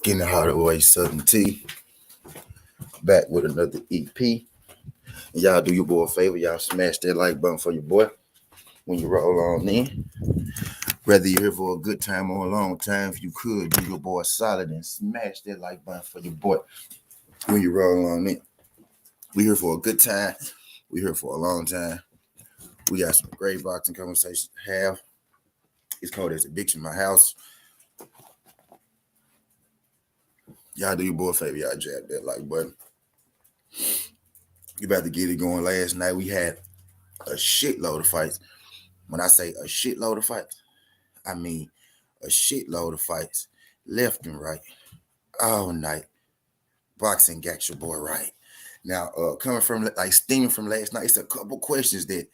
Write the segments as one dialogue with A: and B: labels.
A: Skinny Hardaway Southern Tea. Back with another EP. And y'all do your boy a favor. Y'all smash that like button for your boy when you roll on in. Whether you're here for a good time or a long time, if you could, do your boy solid and smash that like button for your boy when you roll on in. We here for a good time. We here for a long time. We got some great boxing conversations to have. It's called as Addiction in My House. Y'all do your boy a favor. Y'all jab that like button. You about to get it going. Last night we had a shitload of fights. When I say a shitload of fights, I mean a shitload of fights, left and right, all night. Boxing got your boy right. Now, coming from steaming from last night, it's a couple questions that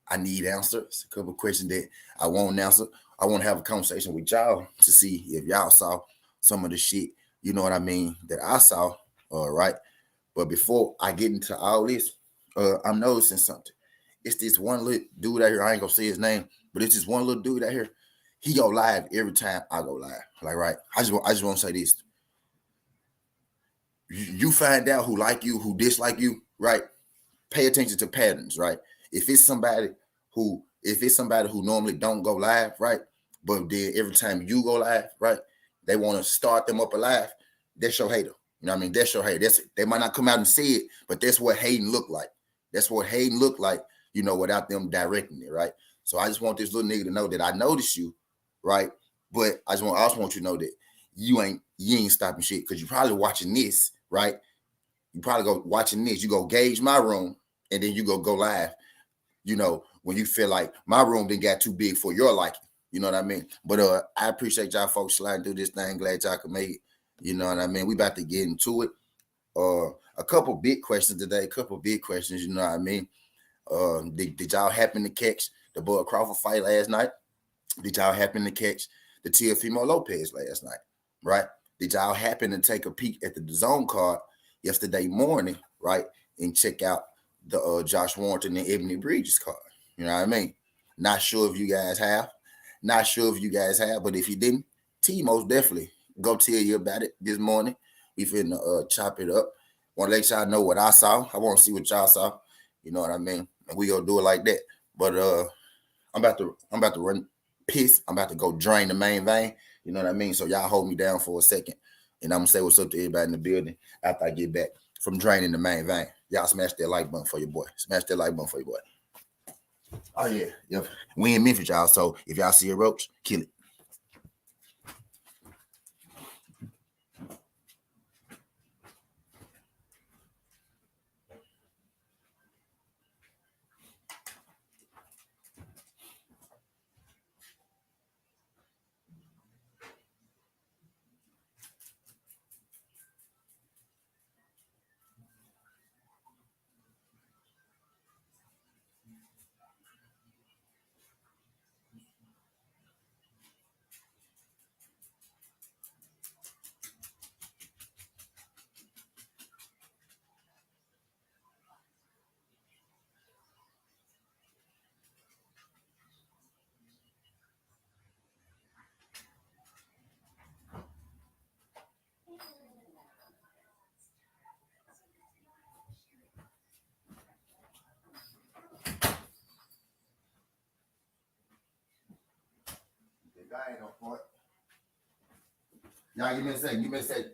A: I need answers. A couple questions that I won't answer. I want to have a conversation with y'all to see if y'all saw some of the shit, you know what I mean, that I saw. Right. But before I get into all this, I'm noticing something. It's this one little dude out here. I ain't gonna say his name, but it's this one little dude out here. He go live every time I go live. Like, right. I just want to say this. You find out who like you, who dislike you, right? Pay attention to patterns, right? If it's somebody who normally don't go live, right? But then every time you go live, right, they want to start them up alive, that's your hater. You know what I mean? That's your hater. They might not come out and say it, but that's what hating look like. That's what hating look like, you know, without them directing it, right? So I just want this little nigga to know that I noticed you, right? But I also want you to know that you ain't stopping shit because you're probably watching this, right? You probably go watching this. You go gauge my room, and then you go live. You know, when you feel like my room didn't got too big for your liking. You know what I mean? But I appreciate y'all folks sliding through this thing. Glad y'all could make it. You know what I mean? We about to get into it. A couple big questions today. A couple big questions. You know what I mean? Did y'all happen to catch the Bud Crawford fight last night? Did y'all happen to catch the Teofimo Lopez last night? Right? Did y'all happen to take a peek at the DAZN card yesterday morning, right, and check out the Josh Warrington and Ebony Bridges card? You know what I mean? Not sure if you guys have. But if you didn't, T most definitely go tell you about it this morning. We finna chop it up. Want to let y'all know what I saw. I want to see what y'all saw. You know what I mean? And we gonna do it like that. But I'm about to run piss. I'm about to go drain the main vein. You know what I mean? So y'all hold me down for a second. And I'm going to say what's up to everybody in the building after I get back from draining the main vein. Y'all smash that like button for your boy. Smash that like button for your boy. Oh, yeah. Yep. We in Memphis, y'all. So if y'all see a roach, kill it. I ain't no point. Y'all give me a second.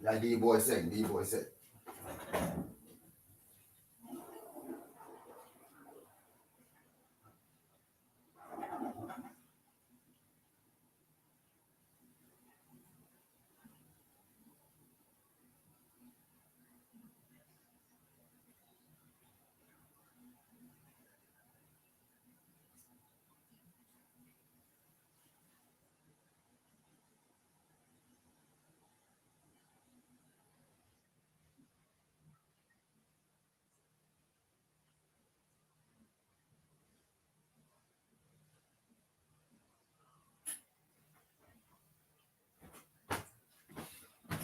A: Y'all give your boy a second. Give your boy a second.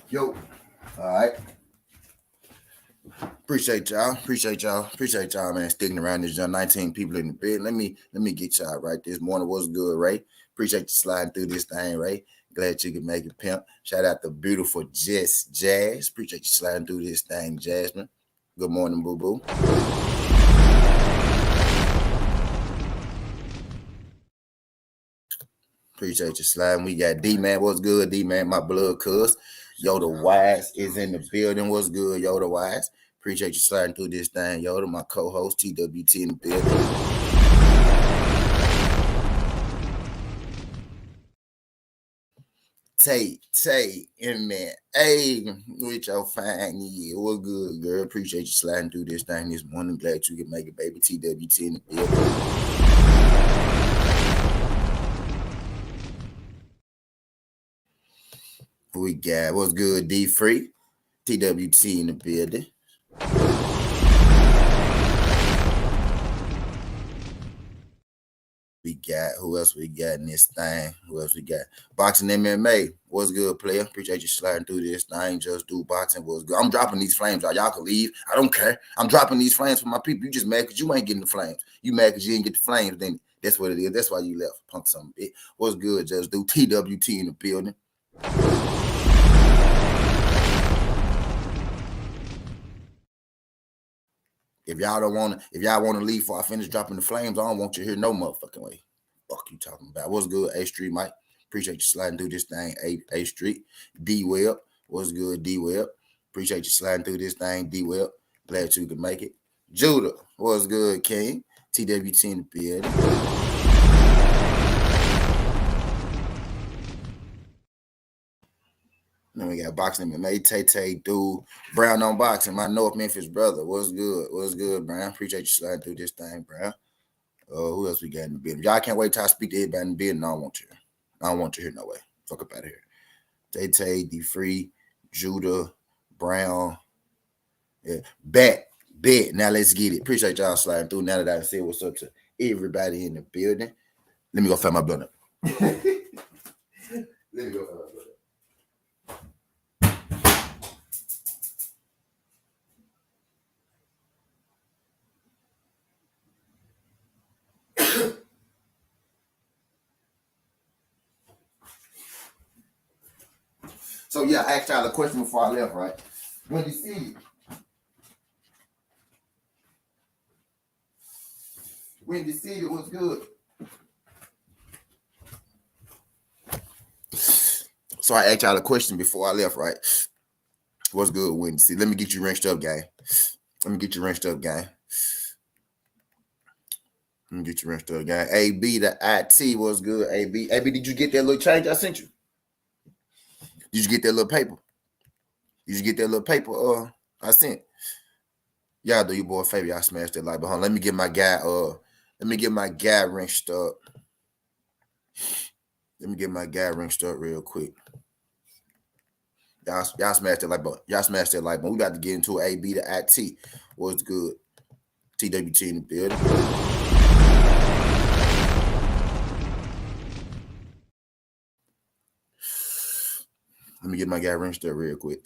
A: Yo. All right. Appreciate y'all. Appreciate y'all. Appreciate y'all, man. Sticking around this young 19 people in the bed. Let me get y'all right this morning. What's good, Ray? Appreciate you sliding through this thing, Ray. Glad you could make it, pimp. Shout out to beautiful Jazz. Appreciate you sliding through this thing, Jasmine. Good morning, boo boo. Appreciate you sliding. We got D-Man. What's good, D-Man? My blood cuz. Yoda Wise is in the building. What's good, Yoda Wise? Appreciate you sliding through this thing, Yoda. My co-host, TWT in the building. Tay, in there. Hey, with your fine yeah. What's good, girl? Appreciate you sliding through this thing this morning. Glad you can make it, baby. TWT in the building. We got what's good, D Free, TWT in the building. We got who else we got in this thing? Who else we got? Boxing MMA. What's good, player? Appreciate you sliding through this thing. Just do boxing. What's good? I'm dropping these flames, y'all can leave. I don't care. I'm dropping these flames for my people. You just mad because you ain't getting the flames. You mad because you didn't get the flames. Then that's what it is. That's why you left. Punk something. What's good? Just do TWT in the building. If y'all want to leave before I finish dropping the flames, I don't want you here no motherfucking way. Fuck you talking about? What's good, A Street Mike? Appreciate you sliding through this thing, A Street. D Web, what's good, D Web? Appreciate you sliding through this thing, D Web. Glad you can make it. Judah, what's good, King? TWT in the building. Then we got boxing MMA, Tay, dude. Brown on boxing, my North Memphis brother. What's good? What's good, Brown? Appreciate you sliding through this thing, Brown. Who else we got in the building? Y'all can't wait till I speak to everybody in the building. I don't want you here. I don't want you here no way. Fuck up out of here. Tay, D Free, Judah, Brown. Yeah. Bet. Now let's get it. Appreciate y'all sliding through. Now that I said what's up to everybody in the building. Let me go find my blunt up. Let me go find my blunt up. So yeah, I asked y'all a question before I left, right? When you see it, was good. So I asked y'all a question before I left, right? What's good, Wendy? Let me get you wrenched up, gang. Let me get you wrenched up, gang. Let me get you wrenched up, gang. AB, the IT was good. AB, did you get that little change I sent you? Did you get that little paper? Did you get that little paper? I sent. Y'all do your boy a favor. Y'all smash that like button. Let me get my guy. Let me get my guy wrenched up. Let me get my guy wrenched up real quick. Y'all smash that like button. Y'all smash that like button. We got to get into AB to IT. What's good? TWT in the building. Let me get my guy wrenched up real quick.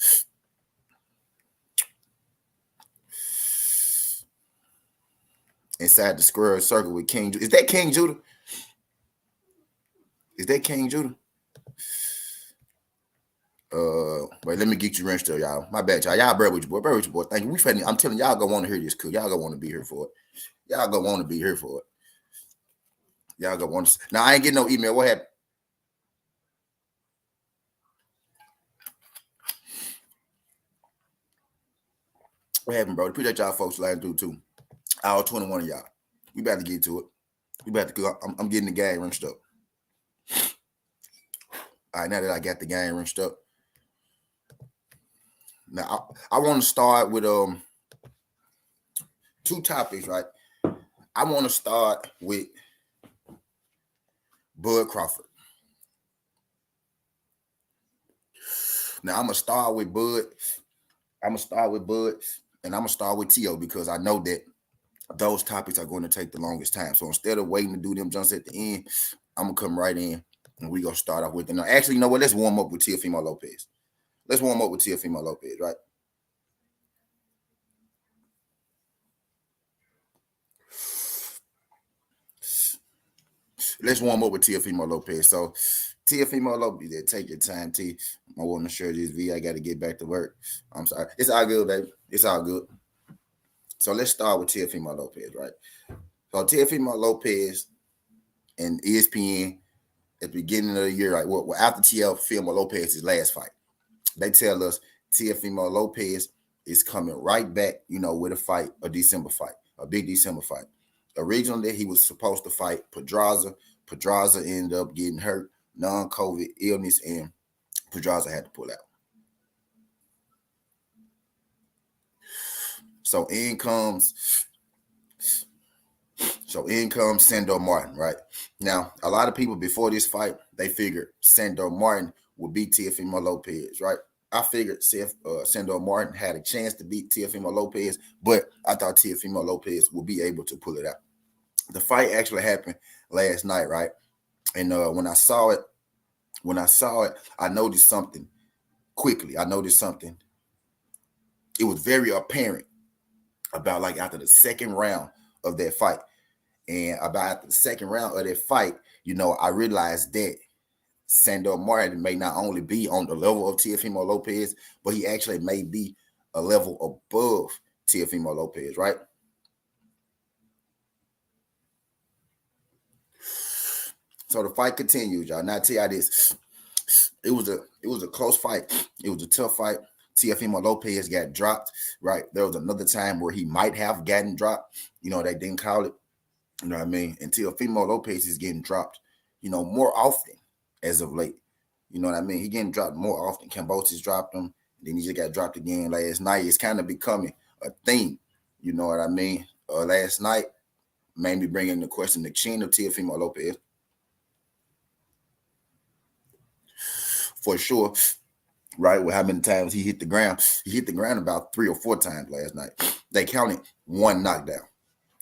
A: Inside the square circle with King Judah. Is that King Judah? Is that King Judah? Wait, let me get you wrenched up, y'all. My bad, y'all. Y'all bear with your boy. Bear with your boy. Thank you. I'm telling y'all gonna want to hear this, cool. Y'all gonna want to be here for it. Y'all gonna want to be here for it. Y'all gonna want to. Now I ain't getting no email. What happened? What happened, bro? Appreciate y'all folks sliding through too. All 21 of y'all. We about to get to it. We about to, cause I'm getting the game rinsed up. All right, now that I got the game rinsed up, now I want to start with two topics, right? I want to start with Bud Crawford. Now I'm gonna start with Bud. I'm gonna start with Bud, and I'm gonna start with T.O. because I know that those topics are going to take the longest time. So instead of waiting to do them jumps at the end, I'm gonna come right in and we gonna start off with them. Now, actually, you know what? Let's warm up with Teofimo Lopez. Let's warm up with Teofimo Lopez, right? Let's warm up with Teofimo Lopez. So Teofimo Lopez, yeah, take your time, T. I want to share this video. I got to get back to work. I'm sorry. It's all good, baby. It's all good. So let's start with Teofimo Lopez, right? So Teofimo Lopez and ESPN at the beginning of the year, right? Well, after Teofimo Lopez's last fight, they tell us Teofimo Lopez is coming right back, you know, with a fight, a December fight, a big December fight. Originally, he was supposed to fight Pedraza. Pedraza ended up getting hurt, non-COVID illness, and Pedraza had to pull out. So in comes Sandor Martin, right? Now, a lot of people before this fight, they figured Sandor Martin would beat Teofimo Lopez, right? I figured Sandor Martin had a chance to beat Teofimo Lopez, but I thought Teofimo Lopez would be able to pull it out. The fight actually happened last night, right? And when I saw it, I noticed something quickly. I noticed something. It was very apparent about like after the second round of that fight. And about the second round of that fight, you know, I realized that Sandor Martin may not only be on the level of Teofimo Lopez, but he actually may be a level above Teofimo Lopez, right? So the fight continues, y'all. Now I tell you this. It was a close fight. It was a tough fight. Teofimo Lopez got dropped, right? There was another time where he might have gotten dropped. You know, they didn't call it. You know what I mean? And Teofimo Lopez is getting dropped, you know, more often as of late. You know what I mean? He getting dropped more often. Cambosis dropped him. Then he just got dropped again last night. It's kind of becoming a theme. You know what I mean? Last night, made me bring into question the chin of Teofimo Lopez. For sure, right? With how many times he hit the ground. He hit the ground about 3 or 4 times last night. They counted 1 knockdown,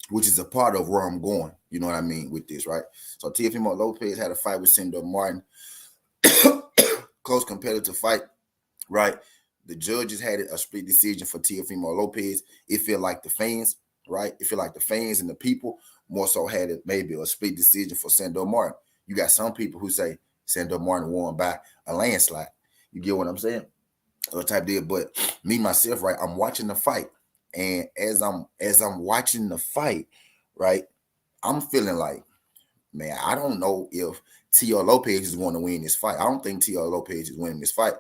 A: which is a part of where I'm going. You know what I mean with this, right? So Teofimo Lopez had a fight with Sandor Martin. Close competitive fight, right? The judges had a split decision for Teofimo Lopez. It felt like the fans, right? It felt like the fans and the people more so had it maybe a split decision for Sandor Martin. You got some people who say Sandor Martin won by a landslide. You get what I'm saying? Type deal. But me myself, right? I'm watching the fight, and as I'm watching the fight, right, I'm feeling like, man, I don't know if T.O. Lopez is going to win this fight. I don't think T.O. Lopez is winning this fight.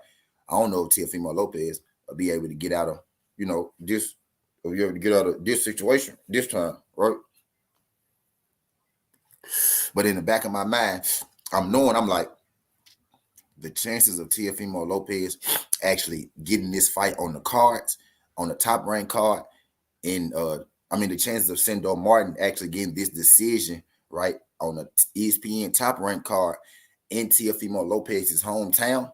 A: I don't know if Teofimo Lopez will be able to get out of, you know, this, or be able to get out of this situation this time, right? But in the back of my mind, I'm like, the chances of Teofimo Lopez actually getting this fight on the cards, on the top ranked card, and the chances of Sandor Martin actually getting this decision, right, on the ESPN top ranked card in Teofimo Lopez's hometown,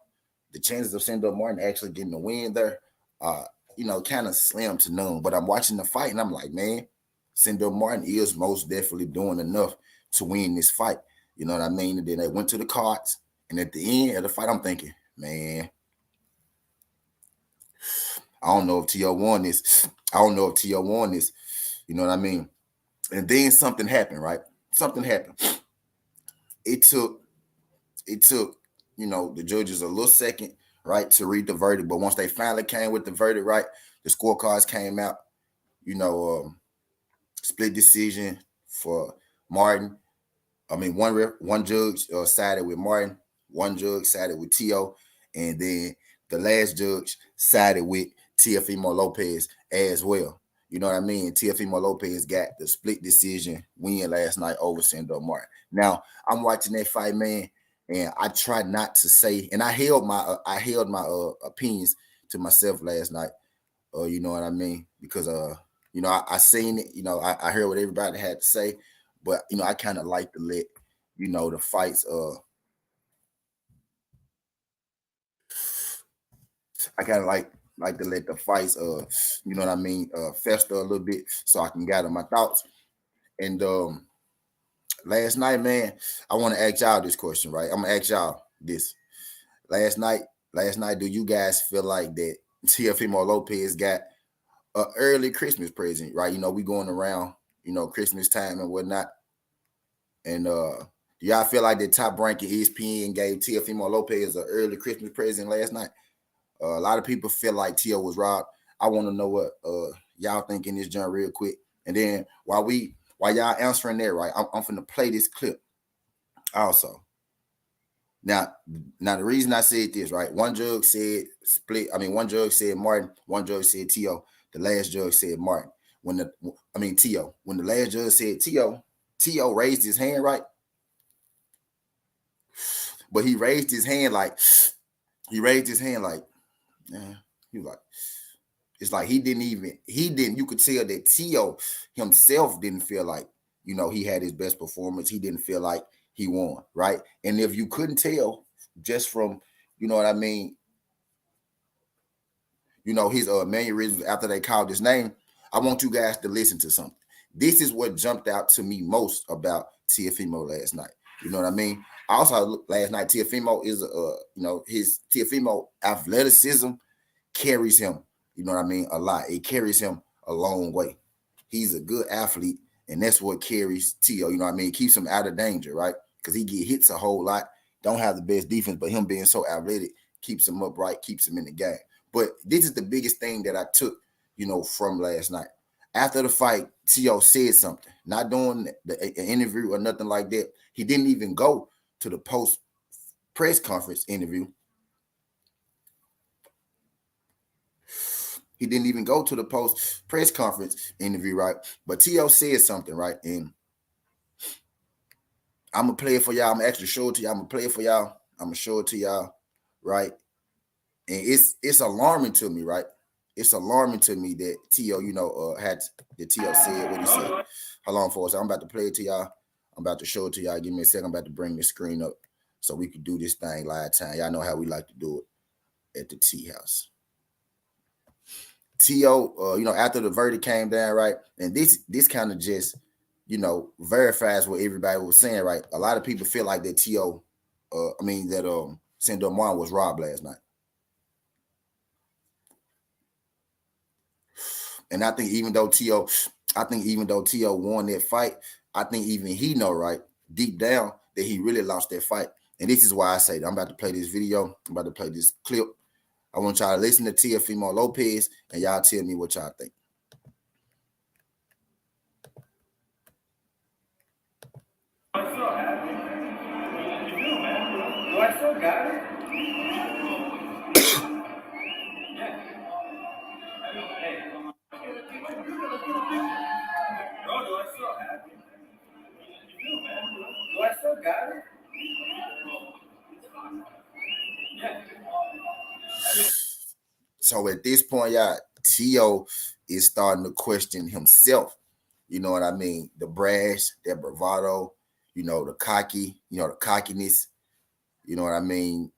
A: the chances of Sandor Martin actually getting the win there, kind of slim to none. But I'm watching the fight and I'm like, man, Sandor Martin is most definitely doing enough to win this fight. You know what I mean? And then they went to the cards, and at the end of the fight, I'm thinking, man, I don't know if T.O. won this. You know what I mean? And then something happened, right? Something happened. It took, you know, the judges a little second, right, to read the verdict. But once they finally came with the verdict, right, the scorecards came out, you know, split decision for Martin. I mean, one judge sided with Martin, one judge sided with T.O., and then the last judge sided with Teofimo Lopez as well. You know what I mean? Teofimo Lopez got the split decision win last night over Sandor Martin. Now I'm watching that fight, man, and I tried not to say, and I held my opinions to myself last night. You know what I mean? Because I seen it. I heard what everybody had to say, but I kind of like to let the fights. I kind of like to let the fights. You know what I mean? Fester a little bit so I can gather my thoughts. And last night, man, I want to ask y'all this question, right? I'm gonna ask y'all this. Last night, do you guys feel like that Teofimo Lopez got an early Christmas present, right? We going around, Christmas time and whatnot. And do y'all feel like the Top Ranking ESPN gave Teofimo Lopez an early Christmas present last night? A lot of people feel like Tio was robbed. I want to know what y'all think in this joint real quick. And then while y'all answering that, right, I'm finna play this clip also. Now the reason I said this, right? One judge said split. One judge said Martin. One judge said Tio. The last judge said Martin. Tio. When the last judge said Tio raised his hand, right? But he raised his hand like, yeah, he was like, it's like he didn't, you could tell that Tio himself didn't feel like, he had his best performance. He didn't feel like he won, right? And if you couldn't tell just from, what I mean, his mannerisms after they called his name, I want you guys to listen to something. This is what jumped out to me most about Teofimo last night. You know what I mean? Also, last night, Teofimo is, his Teofimo athleticism carries him, you know what I mean, a lot. It carries him a long way. He's a good athlete, and that's what carries Tio, you know what I mean? It keeps him out of danger, right? Because he get hits a whole lot, don't have the best defense, but him being so athletic keeps him upright, keeps him in the game. But this is the biggest thing that I took, from last night. After the fight, Tio said something, not doing an interview or nothing like that. He didn't even go to the post press conference interview. He didn't even go to the post press conference interview, right? But Tio said something, right? And I'm gonna play it for y'all. I'm actually show it to y'all. I'm gonna play it for y'all. I'm gonna show it to y'all, right? And it's alarming to me, right? It's alarming to me that Tio, had the Tio said what he said. Hold on for us. I'm about to play it to y'all. I'm about to show it to y'all. Give me a second. I'm about to bring the screen up so we can do this thing live time. Y'all know how we like to do it at the Tea House. Tio, after the verdict came down, right? And this kind of just, verifies what everybody was saying, right? A lot of people feel like that Tio, Sandor Martin was robbed last night. And I think even though Tio won that fight, I think even he know, right, deep down that he really lost that fight. And this is why I say I'm about to play this video. I'm about to play this clip. I want y'all to listen to Teofimo Lopez and y'all tell me what y'all think.
B: I'm so happy. You do, man. Do I still got it? Yeah. Hey. Bro, do I still have it? You do, man. Do I still got it? Yeah.
A: So at this point, y'all, Tio is starting to question himself. You know what I mean? The brash, that bravado, the cocky, the cockiness. You know what I mean?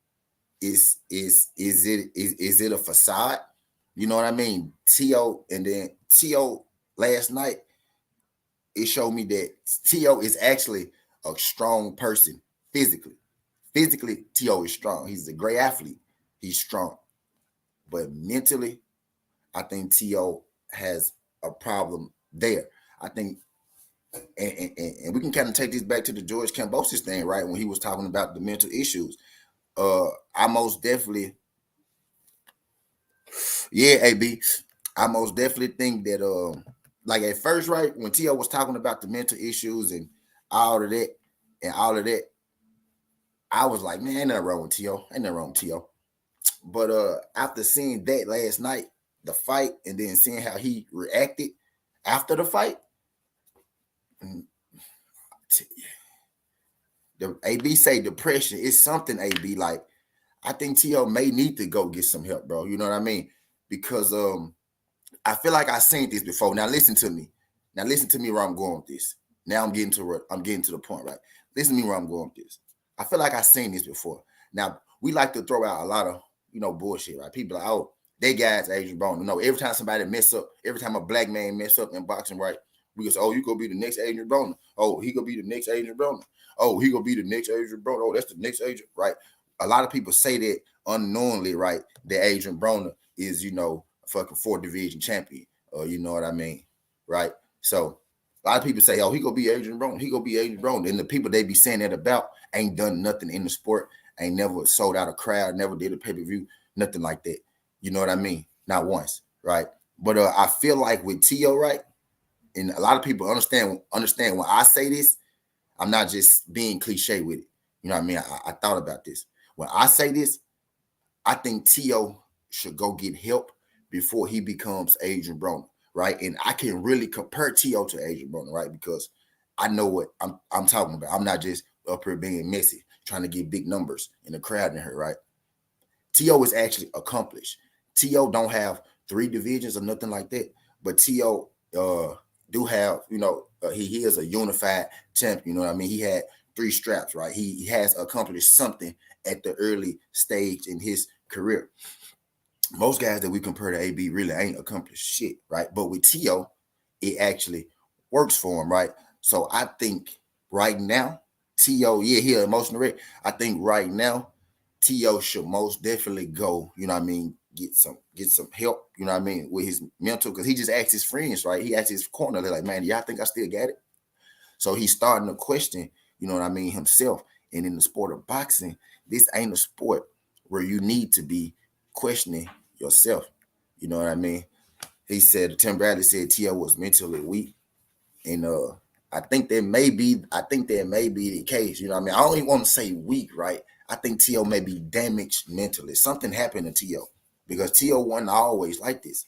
A: Is it a facade? You know what I mean? Tio, and then Tio last night, it showed me that Tio is actually a strong person physically. Physically, Tio is strong. He's a great athlete. He's strong. But mentally, I think Tio has a problem there. I think, and we can kind of take this back to the George Kambosos thing, right? When he was talking about the mental issues. I most definitely, yeah, AB, I most definitely think that, like at first, right, when Tio was talking about the mental issues and all of that, I was like, man, ain't nothing wrong with Tio. Ain't nothing wrong with Tio. But after seeing that last night, the fight and then seeing how he reacted after the fight, the AB say depression is something. AB, like, I think T.O. may need to go get some help, bro. You know what I mean? Because I feel like I've seen this before. Now listen to me. Now listen to me where I'm going with this. Now I'm getting to the point, right? Listen to me where I'm going with this. I feel like I've seen this before. Now we like to throw out a lot of bullshit, right? People are like, oh, they guys Adrian Broner. Every time somebody mess up, every time a black man mess up in boxing, right? We go say, oh, you gonna be the next Adrian Broner. Oh, he gonna be the next Adrian Broner. Oh, he gonna be the next Adrian Broner. Oh, that's the next Adrian, right? A lot of people say that unknowingly, right? That Adrian Broner is, a fucking 4th division champion. You know what I mean? Right? So a lot of people say, oh, he gonna be Adrian Broner. He gonna be Adrian Broner. And the people they be saying that about ain't done nothing in the sport, ain't never sold out a crowd, never did a pay-per-view, nothing like that. You know what I mean? Not once, right? But I feel like with T.O., right? And a lot of people understand when I say this, I'm not just being cliche with it. You know what I mean? I thought about this. When I say this, I think T.O. should go get help before he becomes Adrian Broner, right? And I can really compare T.O. to Adrian Broner, right? Because I know what I'm talking about. I'm not just up here being messy, trying to get big numbers in the crowd in here, right? T.O. is actually accomplished. T.O. don't have 3 divisions or nothing like that, but T.O. do have, he is a unified champion. You know what I mean? He had 3 straps, right? He has accomplished something at the early stage in his career. Most guys that we compare to AB really ain't accomplished shit, right? But with T.O., it actually works for him, right? So I think right now, T.O., he an emotional wreck. I think right now, T.O. should most definitely go, you know what I mean, get some help, you know what I mean, with his mental, because he just asked his friends, right? He asked his corner, they're like, man, y'all think I still got it? So he's starting to question, you know what I mean, himself. And in the sport of boxing, this ain't a sport where you need to be questioning yourself. You know what I mean? He said, Tim Bradley said T.O. was mentally weak. And I think that may be the case. You know what I mean? I don't even want to say weak, right? I think T.O. may be damaged mentally. Something happened to T.O. because T.O. wasn't always like this.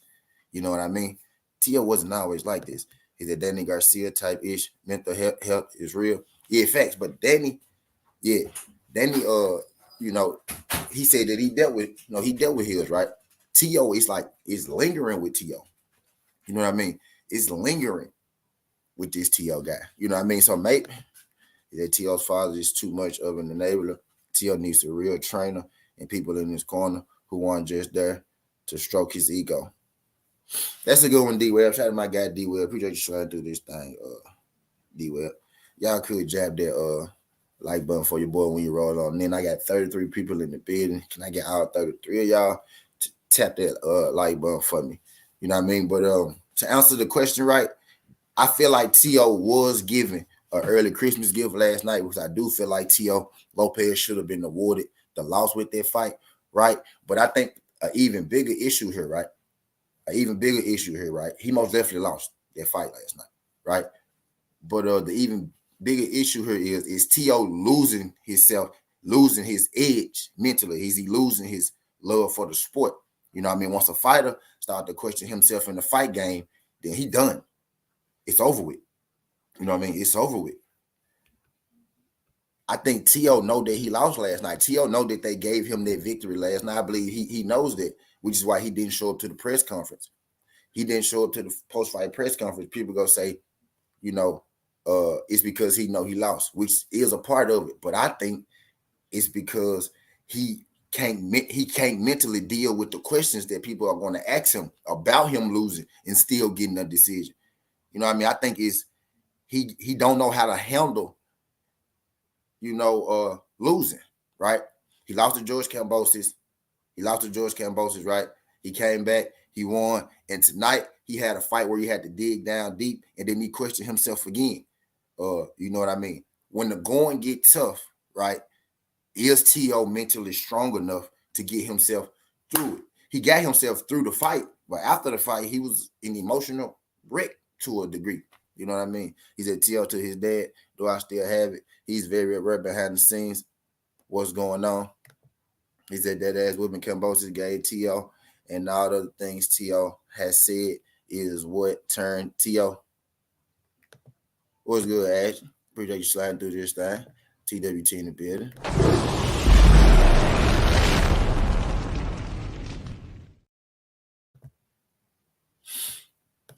A: You know what I mean? T.O. wasn't always like this. He's a Danny Garcia type ish. Mental health is real. Yeah, facts. But Danny, he said that he dealt with his, right? T.O. is lingering with T.O. You know what I mean? It's lingering with this T.O. guy. You know what I mean? So maybe that T.O.'s father is too much of an enabler. T.O. needs a real trainer and people in his corner who aren't just there to stroke his ego. That's a good one, D-Web. Shout out to my guy, D-Web. Appreciate you trying to do this thing, D-Web. Y'all could jab that like button for your boy when you roll on. And then I got 33 people in the building. Can I get all 33 of y'all to tap that like button for me? You know what I mean? But to answer the question right, I feel like T.O. was given an early Christmas gift last night because I do feel like T.O. Lopez should have been awarded the loss with that fight, right? But I think an even bigger issue here, right? He most definitely lost that fight last night, right? But the even bigger issue here is T.O. losing himself, losing his edge mentally. Is he losing his love for the sport? You know what I mean? Once a fighter start to question himself in the fight game, then he done. It's over with. You know what I mean? It's over with. I think T.O. know that he lost last night. T.O. know that they gave him that victory last night. I believe he knows that, which is why he didn't show up to the press conference. He didn't show up to the post-fight press conference. People go say, it's because he know he lost, which is a part of it. But I think it's because he can't mentally deal with the questions that people are going to ask him about him losing and still getting a decision. You know what I mean? I think it's he don't know how to handle, losing, right? He lost to George Kambosos. Right? He came back, he won, and tonight he had a fight where he had to dig down deep, and then he questioned himself again. You know what I mean? When the going get tough, right? Is T.O. mentally strong enough to get himself through it? He got himself through the fight, but after the fight, he was an emotional wreck to a degree. You know what I mean? He said T.O. to his dad, do I still have it? He's very right behind the scenes. What's going on? He said that ass whooping Kambosos gave T.O. and all the other things T.O. has said is what turned T.O. What's good, Ash? Appreciate you sliding through this thing. TWT in the building.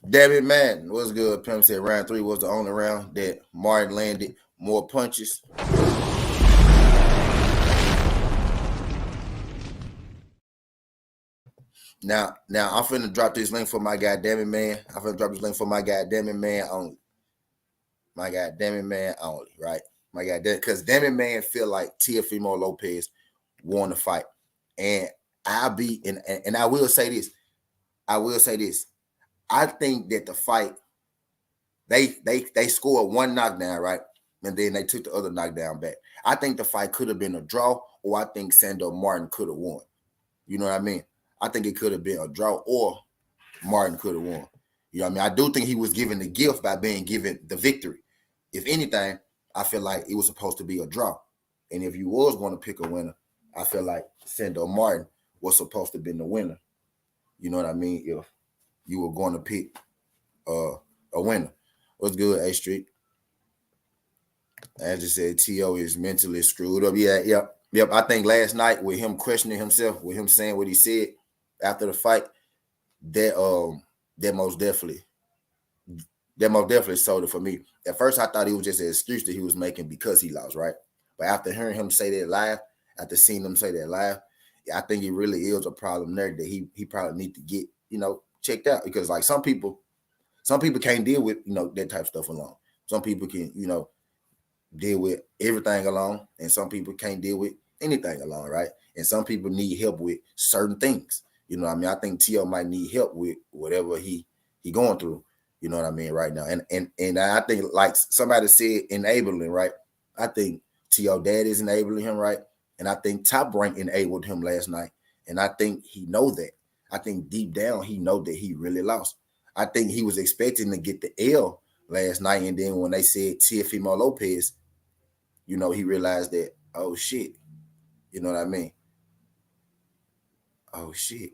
A: Damn it, man. What's good? Pimp said round 3 was the only round that Martin landed more punches. Now I'm finna drop this link for my goddamn it, man. I'm finna drop this link for my goddamn it, man only. My goddamn it, man only, right? My goddamn, because damn it, man feel like Teofimo Lopez won the fight. And I will say this. I think that the fight, they scored one knockdown, right? And then they took the other knockdown back. I think the fight could have been a draw, or I think Sandor Martin could have won. You know what I mean? I think it could have been a draw, or Martin could have won. You know what I mean? I do think he was given the gift by being given the victory. If anything, I feel like it was supposed to be a draw. And if you was going to pick a winner, I feel like Sandor Martin was supposed to have been the winner. You know what I mean? If you were going to pick a winner. What's good, A Street? As I said, T.O. is mentally screwed up. Yep. I think last night with him questioning himself, with him saying what he said after the fight, that most definitely sold it for me. At first, I thought it was just an excuse that he was making because he lost, right? But after hearing him say that live, after seeing him say that live, I think it really is a problem there that he probably need to get, checked out, because like some people can't deal with, that type of stuff alone. Some people can, deal with everything alone, and some people can't deal with anything alone, right? And some people need help with certain things. You know what I mean? I think T.O. might need help with whatever he going through. You know what I mean right now. And I think, like somebody said, enabling, right? I think T.O. dad is enabling him, right? And I think Top Rank enabled him last night. And I think he know that. I think deep down he know that he really lost. I think he was expecting to get the L last night. And then when they said Teofimo Lopez, he realized that, oh shit. You know what I mean? Oh shit.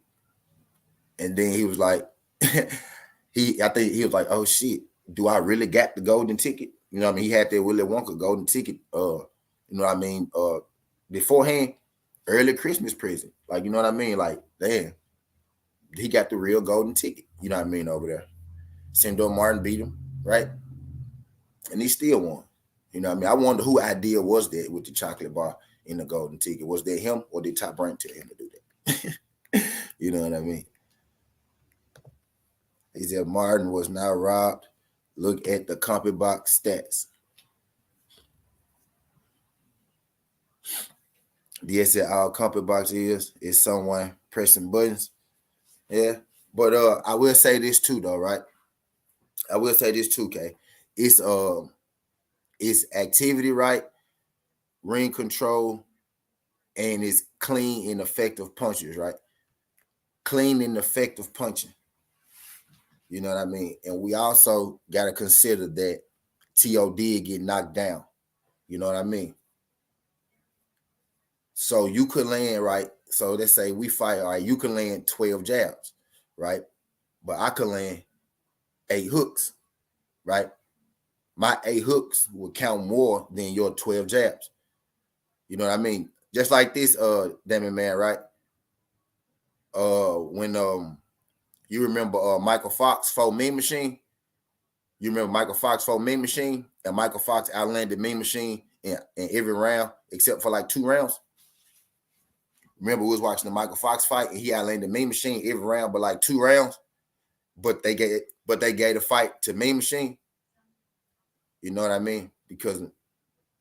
A: And then he was like, I think he was like, oh shit, do I really got the golden ticket? You know what I mean? He had that Willy Wonka golden ticket, you know what I mean, beforehand, early Christmas present. Like, you know what I mean? Like, damn, he got the real golden ticket, you know what I mean, over there. Sandor Martin beat him, right? And he still won. You know what I mean? I wonder who idea was that with the chocolate bar in the golden ticket. Was that him, or did Top Rank tell him to do that? You know what I mean? He said Martin was now robbed. Look at the copy box stats. Yes, all copy box is someone pressing buttons. Yeah. But I will say this too, though, right? I will say this too, K. It's activity, right? Ring control, and it's clean and effective punches, right? Clean and effective punching. You know what I mean? And we also got to consider that T.O. did get knocked down. You know what I mean? So you could land, right? So let's say we fight, all right, you can land 12 jabs, right? But I could land 8 hooks, right? My 8 hooks will count more than your 12 jabs. You know what I mean? Just like this, damn it, man, right? When you remember Michael Fox 4 Mean Machine? You remember Michael Fox 4 Mean Machine? And Michael Fox outlanded Mean Machine in every round except for like 2 rounds. Remember, we was watching the Michael Fox fight, and he outlanded Mean Machine every round, but like 2 rounds. But they gave the fight to Mean Machine. You know what I mean? Because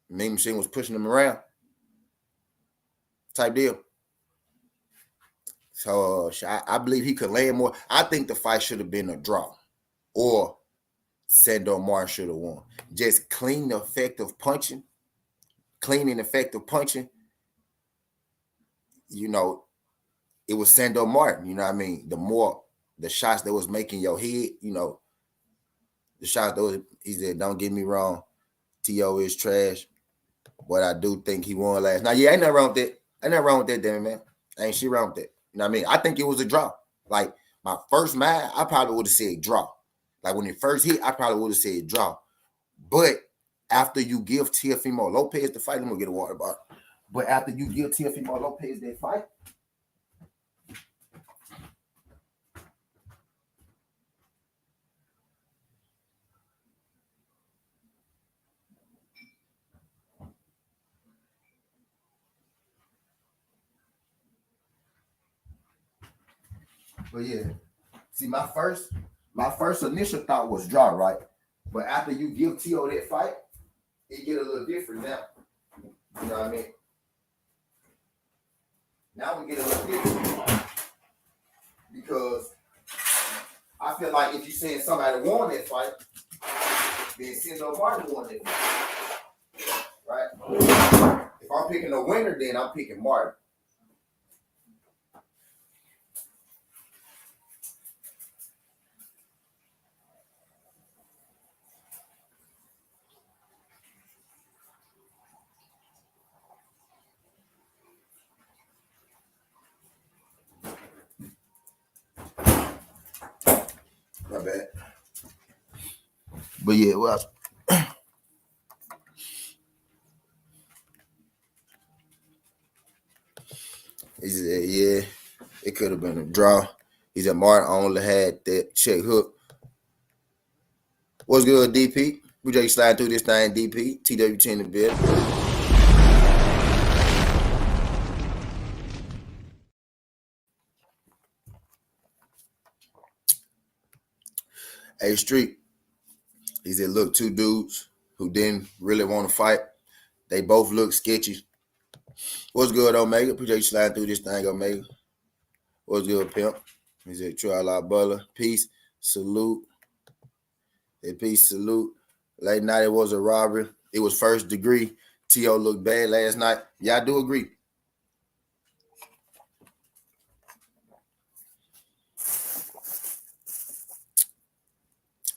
A: Mean Machine was pushing him around. Type deal. So I believe he could land more. I think the fight should have been a draw, or Sandor Martin should have won. Just clean, effective punching. Clean and effective punching. It was Sandor Martin. You know what I mean? The shots that was making your head, the shots that was, he said, don't get me wrong, T.O. is trash, but I do think he won last night. Yeah, ain't nothing wrong with that. Ain't nothing wrong with that, damn man. Ain't shit wrong with that. You know what I mean? I think it was a draw. Like my first match, I probably would have said draw. Like when it first hit, I probably would have said draw. But after you give Teofimo Lopez the fight, I'm gonna get a water bottle. But after you give Teofimo Lopez that fight, but yeah, see my first initial thought was draw, right? But after you give Tio that fight, it get a little different now. You know what I mean? Now we get a little different because I feel like if you saying somebody won that fight, then Sendo Martin won that fight, right? If I'm picking a winner, then I'm picking Martin. My bad. But yeah, well, he said, yeah, it could have been a draw. He said Martin only had that check hook. What's good, DP? We just slide through this thing, DP. TWT in the bit. Hey, Street. He said, look, two dudes who didn't really want to fight. They both look sketchy. What's good, Omega? Appreciate you sliding through this thing, Omega. What's good, pimp? He said, try a lot, Butler. Peace. Salute. Hey, peace, salute. Late night, it was a robbery. It was first degree. T.O. looked bad last night. Yeah, I do agree.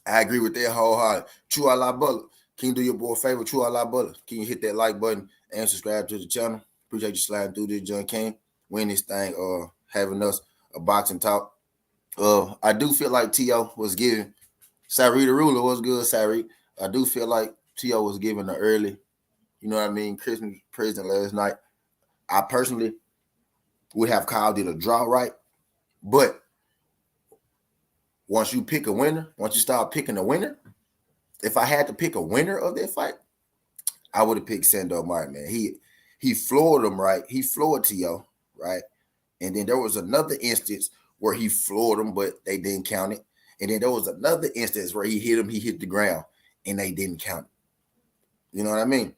A: I agree with that wholeheartedly. True Allah Butler. Can you do your boy a favor? True Allah Butler. Can you hit that like button and subscribe to the channel? Appreciate you sliding through this, John King. Win this thing, having us a boxing talk. I do feel like T.O. was giving Sari the ruler was good, Sari. I do feel like T.O. was giving the early, you know what I mean, Christmas present last night. I personally would have called it a draw, right? But once you pick a winner, once you start picking a winner, if I had to pick a winner of that fight, I would have picked Sando Martin, man. He floored him, right? He floored T.O., right? And then there was another instance where he floored him, but they didn't count it. And then there was another instance where he hit the ground, and they didn't count it. You know what I mean?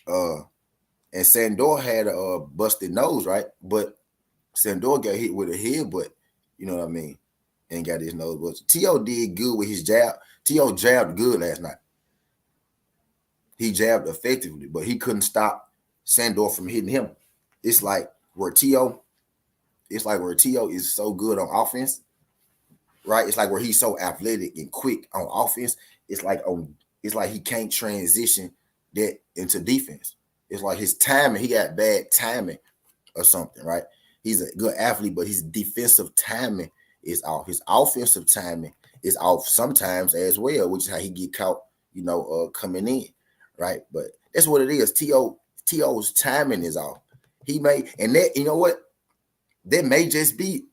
A: And Sandor had a busted nose, right? But Sandor got hit with a headbutt, you know what I mean? And got his nose busted. T.O. did good with his jab. T.O. jabbed good last night. He jabbed effectively, but he couldn't stop Sandor from hitting him. It's like where T.O. is so good on offense, right? It's like where he's so athletic and quick on offense. It's like he can't transition that into defense. It's like his timing, he got bad timing or something, right? He's a good athlete, but his defensive timing is off. His offensive timing is off sometimes as well, which is how he get caught, coming in, right? But that's what it is. T.O.'s timing is off. He may, and that, you know what? That may just be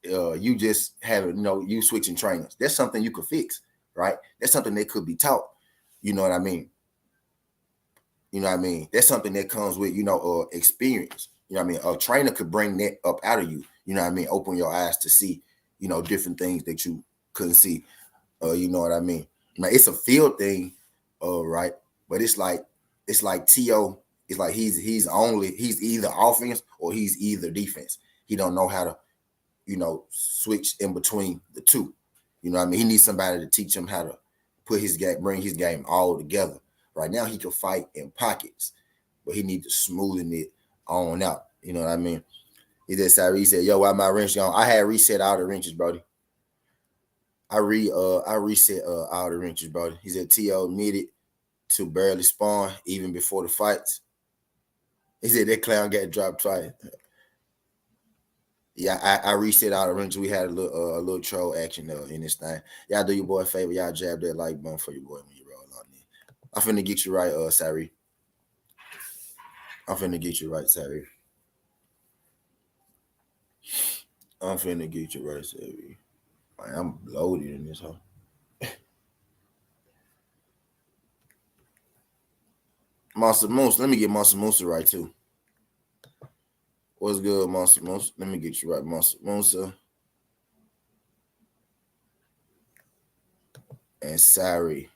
A: you just having, you switching trainers. That's something you could fix, right? That's something that could be taught. You know what I mean? That's something that comes with, experience. You know what I mean? A trainer could bring that up out of you. You know what I mean? Open your eyes to see, different things that you couldn't see. You know what I mean? Now, it's a field thing, right? But it's like T.O. It's like he's either offense or he's either defense. He don't know how to, switch in between the two. You know what I mean? He needs somebody to teach him how to bring his game all together. Right now, he can fight in pockets, but he needs to smoothen it on out. You know what I mean? He said, yo, why my wrench gone? I had reset all the wrenches, Brody. I reset all the wrenches, Brody. He said T.O. needed to barely spawn even before the fights. He said that clown got dropped twice. Yeah, I reset out eventually. We had a little troll action in this thing. Y'all do your boy a favor. Y'all jab that like button for your boy when you roll on there. I'm finna get you right, Sari. I'm finna get you right, Sari. I'm finna get you right, Sari. Man, I'm loaded in this hoe. Monster Moose. Let me get Monster Moose right too. What's good, Monster Moose? Let me get you right, Monster Moose. And Sari.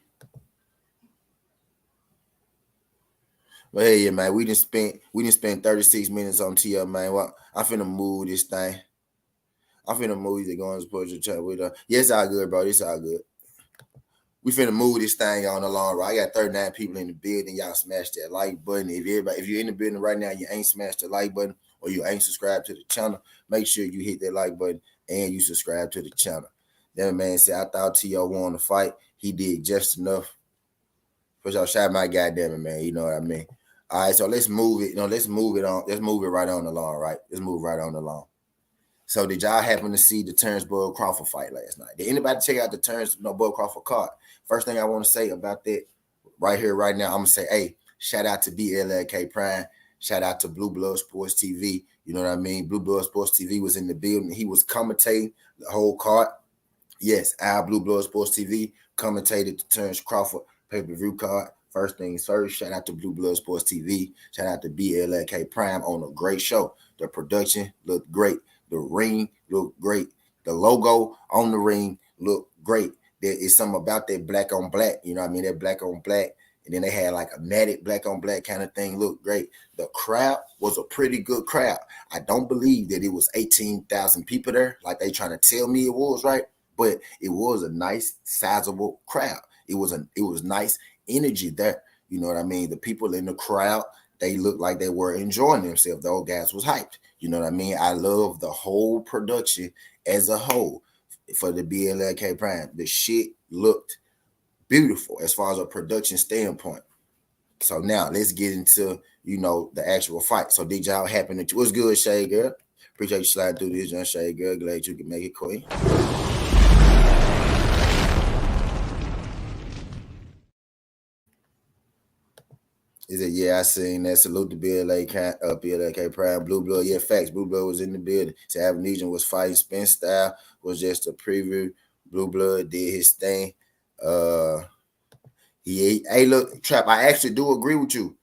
A: But hey, yeah, man, we didn't spend 36 minutes on TL, man. Well, I'm finna move this thing. I'm finna move to go and support your chat with Yes, all good, bro. It's all good. We finna move this thing on the long run. I got 39 people in the building. Y'all smash that like button. If you're in the building right now, you ain't smashed the like button or you ain't subscribed to the channel, make sure you hit that like button and you subscribe to the channel. That man said, I thought T.O. won the fight. He did just enough. For sure, shout my goddamn it, man. You know what I mean? All right, so let's move it. Let's move it on. Let's move it right on the lawn, right? Let's move right on the lawn. So did y'all happen to see the Terrence Bud Crawford fight last night? Did anybody check out the Terrence Bud Crawford card? First thing I want to say about that right here, right now, I'm gonna say, hey, shout out to BLK Prime. Shout out to Blue Blood Sports TV. You know what I mean? Blue Blood Sports TV was in the building. He was commentating the whole card. Yes, our Blue Blood Sports TV commentated the Terrence Crawford pay-per-view card. First things first, shout out to Blue Blood Sports TV. Shout out to BLK Prime on a great show. The production looked great. The ring looked great. The logo on the ring looked great. There is something about that black on black. You know what I mean? That black on black. And then they had like a matted black on black kind of thing. Looked great. The crowd was a pretty good crowd. I don't believe that it was 18,000 people there like they trying to tell me it was, right? But it was a nice, sizable crowd. It was nice energy there. You know what I mean? The people in the crowd, they looked like they were enjoying themselves. Those guys was hyped. You know what I mean? I love the whole production as a whole for the BLK Prime. The shit looked beautiful as far as a production standpoint. So now let's get into, the actual fight. So did y'all happen to, what's good, Shay Girl? Appreciate you sliding through this, young Shay Girl. Glad you can make it, queen. He said, yeah, I seen that. Salute to BLK Prime, Blue Blood. Yeah, facts. Blue Blood was in the building. So Avenesian was fighting. Spin Style was just a preview. Blue Blood did his thing. Hey, look, Trap, I actually do agree with you.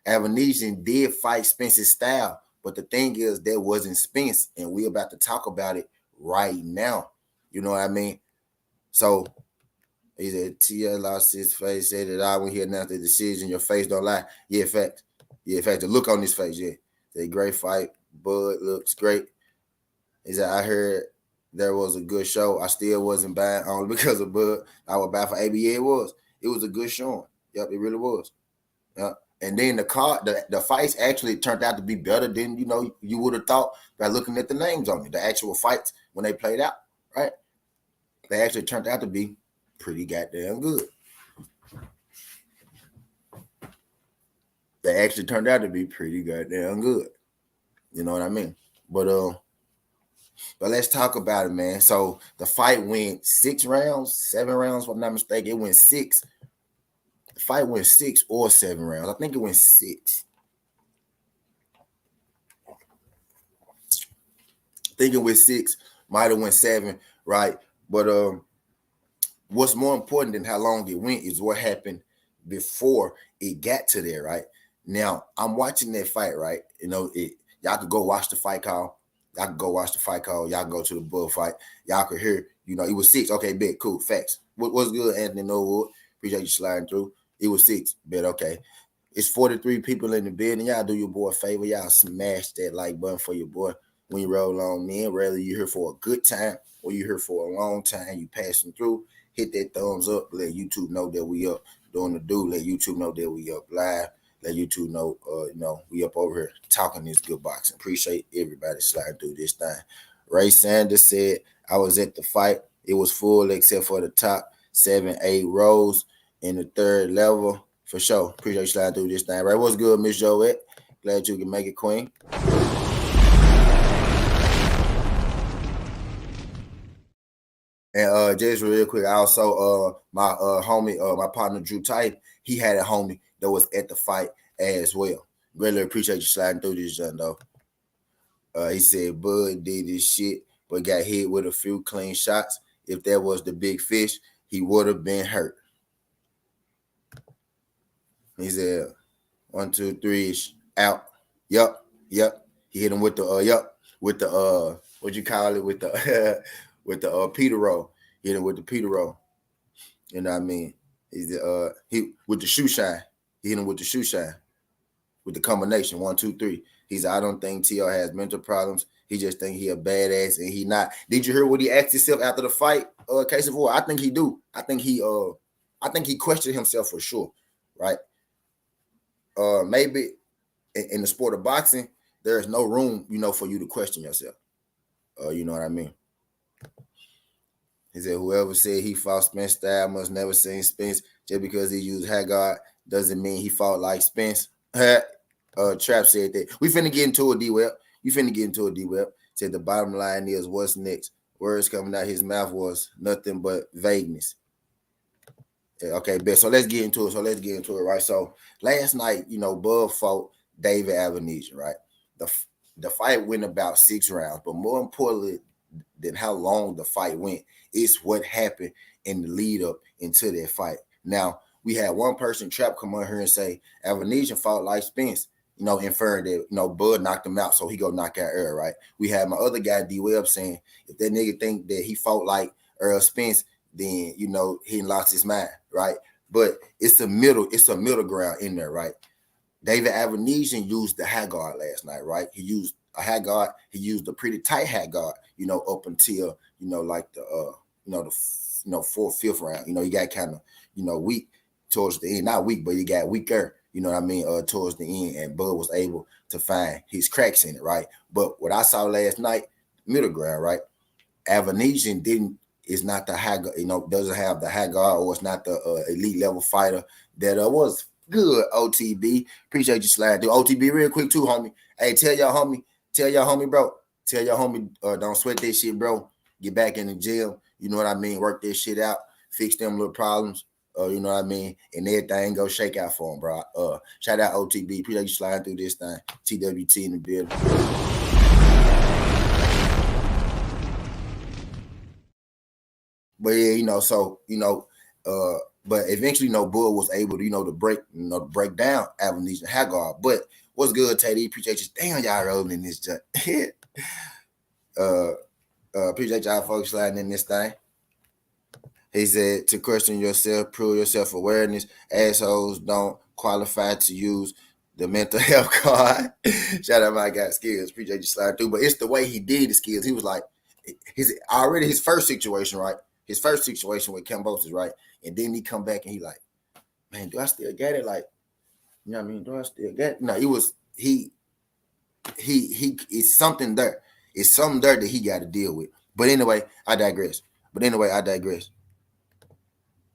A: Avenesian did fight Spence's style. But the thing is, that wasn't Spence. And we're about to talk about it right now. You know what I mean? So he said, T.L. lost his face, said that I when he announced the decision, your face don't lie. Yeah, fact. Yeah, fact. The look on his face, yeah. A great fight. Bud looks great. He said, I heard there was a good show. I still wasn't buying only because of Bud. I would buy for ABA. It was a good showing. Yep, it really was. Yep. And then the fights actually turned out to be better than you would have thought by looking at the names on it. The actual fights when they played out, right? They actually turned out to be pretty goddamn good. They actually turned out to be pretty goddamn good. You know what I mean? But let's talk about it, man. So the fight went 7 rounds, if I'm not mistaken. It went 6. The fight went 6 or 7 rounds. I think it went 6. I think it went 6. Might have went 7, right? But what's more important than how long it went is what happened before it got to there, right? Now, I'm watching that fight, right? Y'all could go watch the fight call. Y'all can go to the bullfight. Y'all could hear, it was 6. Okay, bet, cool, facts. What's good, Anthony Norwood? Appreciate you sliding through. It was 6, bet, okay. It's 43 people in the building. Y'all do your boy a favor. Y'all smash that like button for your boy when you roll on in. Whether you're here for a good time or you're here for a long time, you passing through, hit that thumbs up. Let YouTube know that we up doing the do. Let YouTube know that we up live. Let YouTube know, we up over here talking this good boxing. Appreciate everybody sliding through this thing. Ray Sanders said, I was at the fight. It was full except for the top 7, 8 rows in the third level. For sure. Appreciate you sliding through this thing. Right, what's good, Miss Joette? Glad you can make it, queen. And just real quick, I also my homie, my partner Drew Tight, he had a homie that was at the fight as well. Really appreciate you sliding through this, John, though. He said Bud did this shit, but got hit with a few clean shots. If that was the big fish, he would have been hurt. He said 1, 2, 3 ish out. Yep. He hit him with the with the what you call it, with the with the Peter roll. Hit him with the Peter roll. You know what I mean? He with the shoe shine. He hit him with the shoe shine. With the combination 1, 2, 3. He said, I don't think T.O. has mental problems. He just think he a badass and he not. Did you hear what he asked himself after the fight? Case of war. I think he do. I think he questioned himself for sure. Right? Maybe in the sport of boxing, there is no room, for you to question yourself. You know what I mean? He said, whoever said he fought Spence style must never seen Spence. Just because he used Haggard doesn't mean he fought like Spence. Trap said that. We finna get into a D-Web. You finna get into a D-Web. Said the bottom line is, what's next? Words coming out his mouth was nothing but vagueness. Okay, bet. So let's get into it. Right? So last night, Bud fought David Avenesian, right? The fight went about 6 rounds, but more importantly than how long the fight went, it's what happened in the lead up into that fight. Now, we had one person, Trap, come on here and say Avenesian fought like Spence, inferring that, Bud knocked him out, so he go knock out Earl, right? We had my other guy, D-Web, saying if that nigga think that he fought like Earl Spence, then, he lost his mind, right? But it's a middle ground in there, right? David Avenesian used the Haggard last night, right? He used a Haggard. He used a pretty tight Haggard, up until, like the 4th, 5th round. He got kind of, weak towards the end. Not weak, but he got weaker, towards the end. And Bud was able to find his cracks in it, right? But what I saw last night, middle ground, right? Avenesian is not the Haggard, doesn't have the Haggard, or it's not the elite level fighter that was good. OTB, appreciate you sliding through. OTB, real quick too, homie. Hey, tell your homie, bro. Tell your homie, don't sweat this shit, bro. Get back in the gym. You know what I mean? Work this shit out. Fix them little problems. You know what I mean? And everything go shake out for him, bro. Shout out OTB. Appreciate you sliding through this thing. TWT in the building. But yeah, but eventually, Bud was able to, to break down Avenesian Haggard. But what's good, Teddy? Appreciate you. Damn, y'all rolling in this junk. Appreciate y'all folks sliding in this thing. He said to question yourself, prove your self-awareness. Assholes don't qualify to use the mental health card. Shout out my guy Skills. Appreciate you sliding through. But it's the way he did the Skills. He was like, his first situation, right? His first situation with Cambosis, right? And then he come back and he like, man, do I still get it? Like, you know what I mean? Do I still get it? No, it was it's something there. It's something there that he got to deal with. But anyway, I digress.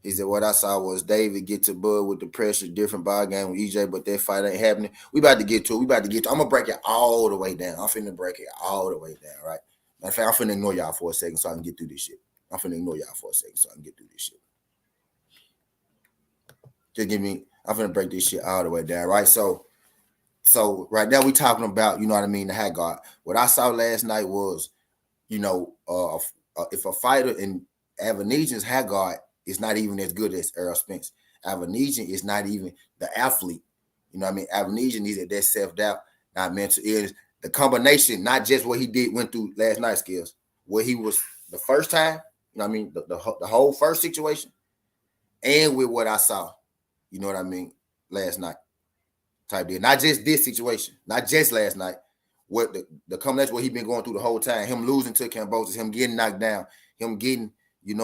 A: He said, what I saw was David get to Bud with the pressure, different ball game with EJ, but that fight ain't happening. We about to get to it. I'm going to break it all the way down. I'm finna break it all the way down, right? Matter of fact, I'm finna ignore y'all for a second so I can get through this shit. I'm finna break this shit all the way down, right? So right now we talking about, the Haggard. What I saw last night was, if a fighter in Avenesian's Haggard is not even as good as Earl Spence. Avenesian is not even the athlete. Avenesian needs that self-doubt, not mental illness. The combination, not just what he went through last night, Skills, where he was the first time, the whole first situation, and with what I saw, last night type deal. Not just this situation, not just last night. What the combination, what he been going through the whole time, him losing to Cambosis, him getting knocked down, him getting, beat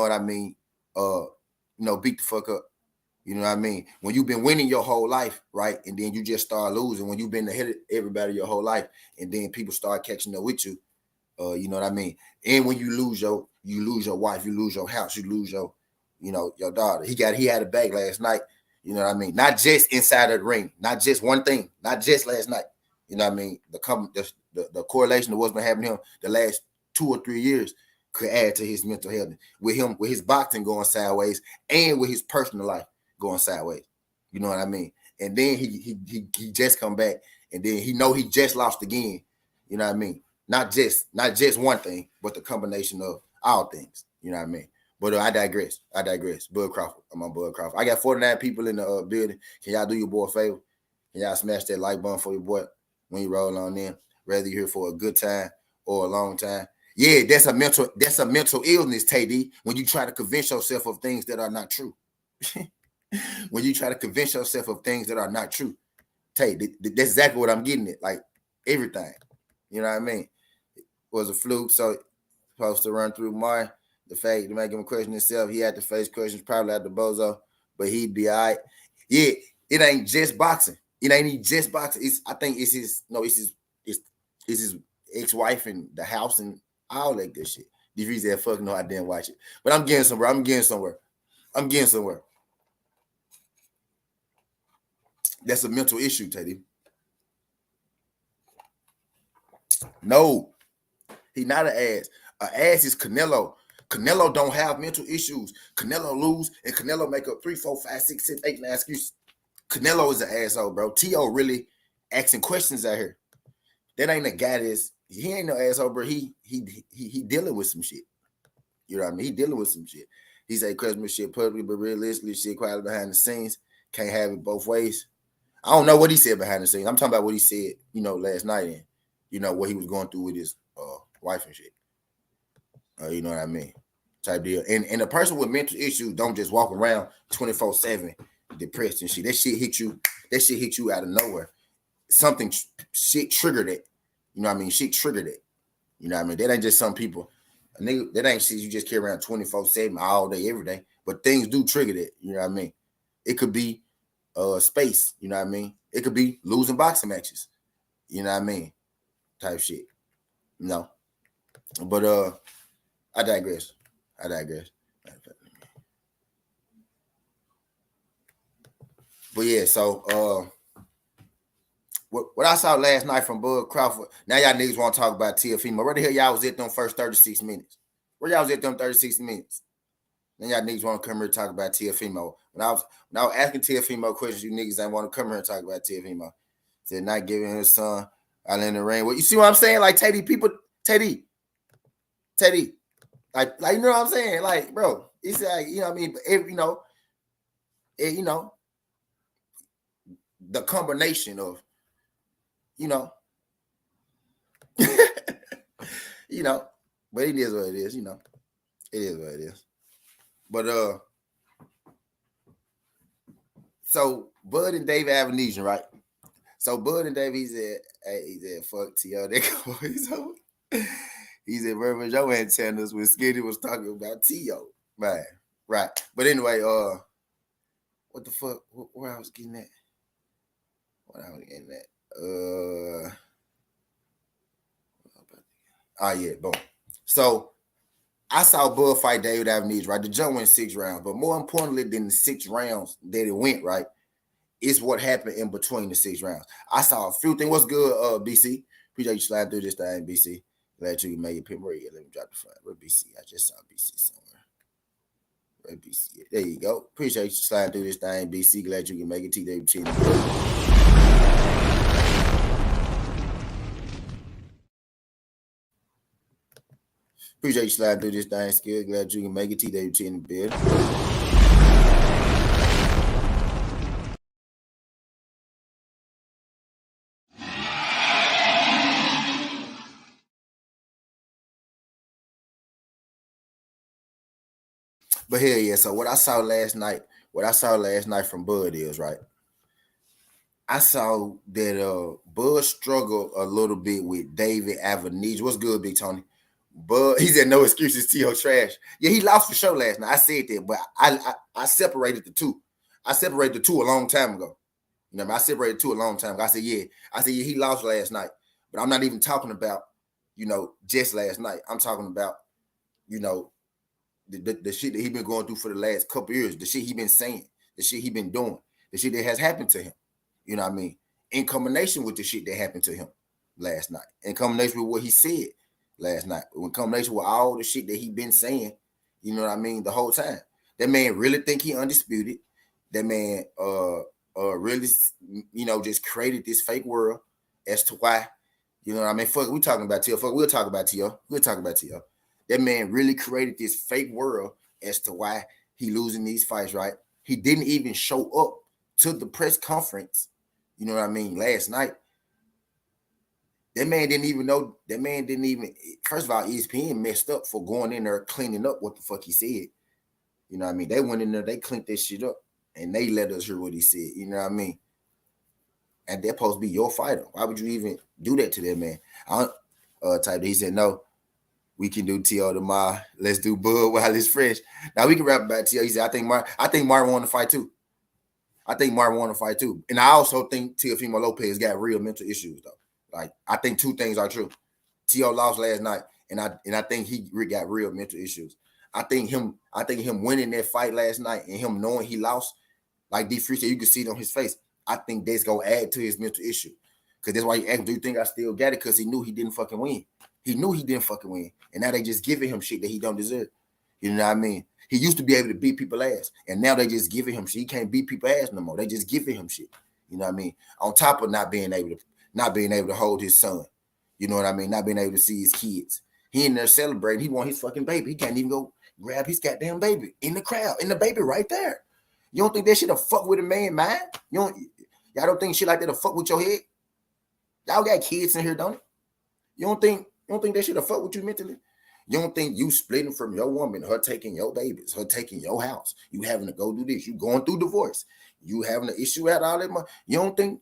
A: the fuck up. You know what I mean? When you've been winning your whole life, right? And then you just start losing, when you've been ahead of everybody your whole life, and then people start catching up with you, you know what I mean? And when you lose your wife, you lose your house, you lose your daughter. He had a bag last night, you know what I mean? Not just inside of the ring, not just one thing, not just last night. You know what I mean? The correlation of what's been happening to him the last 2 or 3 years could add to his mental health with his boxing going sideways and with his personal life going sideways. You know what I mean? And then he just come back, and then he know he just lost again. You know what I mean? Not just one thing, but the combination of all things. You know what I mean? But I digress. Bud Crawford. I'm on Bud Crawford. I got 49 people in the building. Can y'all do your boy a favor? Can y'all smash that like button for your boy when you roll on in? Whether you're here for a good time or a long time. Yeah, that's a mental illness, Tay. When you try to convince yourself of things that are not true. When you try to convince yourself of things that are not true. Tay, that's exactly what I'm getting at. Like everything. You know what I mean? It was a fluke, so supposed to run through mine. The fact to make him question himself, he had to face questions probably at the bozo, but he'd be all right. Yeah, it ain't just boxing. It ain't even just boxing. I think it's his ex-wife and the house and all that good shit. DV said, fuck no, I didn't watch it. But I'm getting somewhere. That's a mental issue, Teddy. No, he not an ass. An ass is Canelo. Canelo don't have mental issues. Canelo lose, and Canelo make up 3, 4, 5, 6, 7, 8, 9 excuses. Canelo is an asshole, bro. T.O. really asking questions out here. That ain't a guy he ain't no asshole, bro. He dealing with some shit. You know what I mean? He dealing with some shit. He say Christmas shit publicly, but realistically, shit quietly behind the scenes. Can't have it both ways. I don't know what he said behind the scenes. I'm talking about what he said, last night and, what he was going through with his wife and shit. You know what I mean? Type deal. And a person with mental issues don't just walk around 24/7 depressed and shit. That shit hit you out of nowhere. Something shit triggered it. You know what I mean? Shit triggered it. You know what I mean? That ain't just some people. A nigga, that ain't shit you just carry around 24/7 all day, every day. But things do trigger that. You know what I mean? It could be space. You know what I mean? It could be losing boxing matches. You know what I mean? Type shit. No. But I digress. But yeah, so what I saw last night from Bud Crawford. Now y'all niggas want to talk about Teofimo. Where the hell y'all was at them first 36 minutes? Where y'all was at them 36 minutes? Then y'all niggas want to come here and talk about Teofimo. When I was asking Teofimo questions, you niggas ain't want to come here and talk about Teofimo. Said not giving his son out in the rain. Well, you see what I'm saying? Like Teddy, like you know what I'm saying? Like, bro, it's like, you know what I mean? But the combination of, but it is what it is, It is what it is. But so Bud and Dave Avenesian, right? So Bud and Dave, he said, fuck T.O. He said, Reverend Joe antennas when Skinny was talking about T.O. Man, right. But anyway, what the fuck? Where I was getting at? Boom. So I saw Bud fight David Avenesian, right? The jump went 6 rounds, but more importantly than the 6 rounds that it went, right, is what happened in between the 6 rounds. I saw a few things. What's good, BC? Appreciate you sliding through this thing, BC. Glad you can make it. Pin Maria. Let me drop the flag. Where BC? I just saw BC somewhere. Where BC? There you go. Appreciate you sliding through this thing, BC. Glad you can make it. TWT. Appreciate you sliding through this thing, Skill. Glad you can make it. TWT in the bed. But hell yeah, so what I saw last night from Bud is, right, I saw that Bud struggled a little bit with David Avenesian. What's good, Big Tony? Bud, he said no excuses, T.O. trash. Yeah, he lost for sure last night. I said that, but I separated the two. I separated the two a long time ago. You know, I separated two a long time ago. I said, yeah, he lost last night. But I'm not even talking about, just last night. I'm talking about, the shit that he been going through for the last couple years, the shit he been saying, the shit he been doing, the shit that has happened to him. You know what I mean? In combination with the shit that happened to him last night, in combination with what he said last night. In combination with all the shit that he been saying, you know what I mean, the whole time. That man really think he undisputed. That man really, just created this fake world as to why, you know what I mean? Fuck, we talking about T.O. Fuck, we'll talk about T.O. We'll talk about T.O. That man really created this fake world as to why he losing these fights, right? He didn't even show up to the press conference, you know what I mean, last night. That man didn't even know. That man didn't even. First of all, ESPN messed up for going in there cleaning up what the fuck he said. You know what I mean? They went in there, they cleaned that shit up, and they let us hear what he said. You know what I mean? And they're supposed to be your fighter. Why would you even do that to that man? Type. He said no. We can do T.O. tomorrow. Let's do Bud while it's fresh. Now we can rap about T.O. He said, I think Martin want to fight too. And I also think Teofimo Lopez got real mental issues though. Like I think two things are true. T.O. lost last night, and I think he got real mental issues. I think him winning that fight last night and him knowing he lost, like D Free said, you can see it on his face. I think that's gonna add to his mental issue. Because that's why he asked, do you think I still got it? Because he knew he didn't fucking win. He knew he didn't fucking win. And now they just giving him shit that he don't deserve. You know what I mean? He used to be able to beat people ass. And now they just giving him shit. He can't beat people ass no more. They just giving him shit. You know what I mean? On top of not being able to hold his son. You know what I mean? Not being able to see his kids. He in there celebrating. He want his fucking baby. He can't even go grab his goddamn baby in the crowd. And the baby right there. You don't think that shit'll fuck with a man, man? Y'all don't think shit like that'll fuck with your head? Y'all got kids in here, don't it? You don't think that shit'll fuck with you mentally? You don't think you splitting from your woman, her taking your babies, her taking your house, you having to go do this, you going through divorce, you having an issue at all that money. You don't think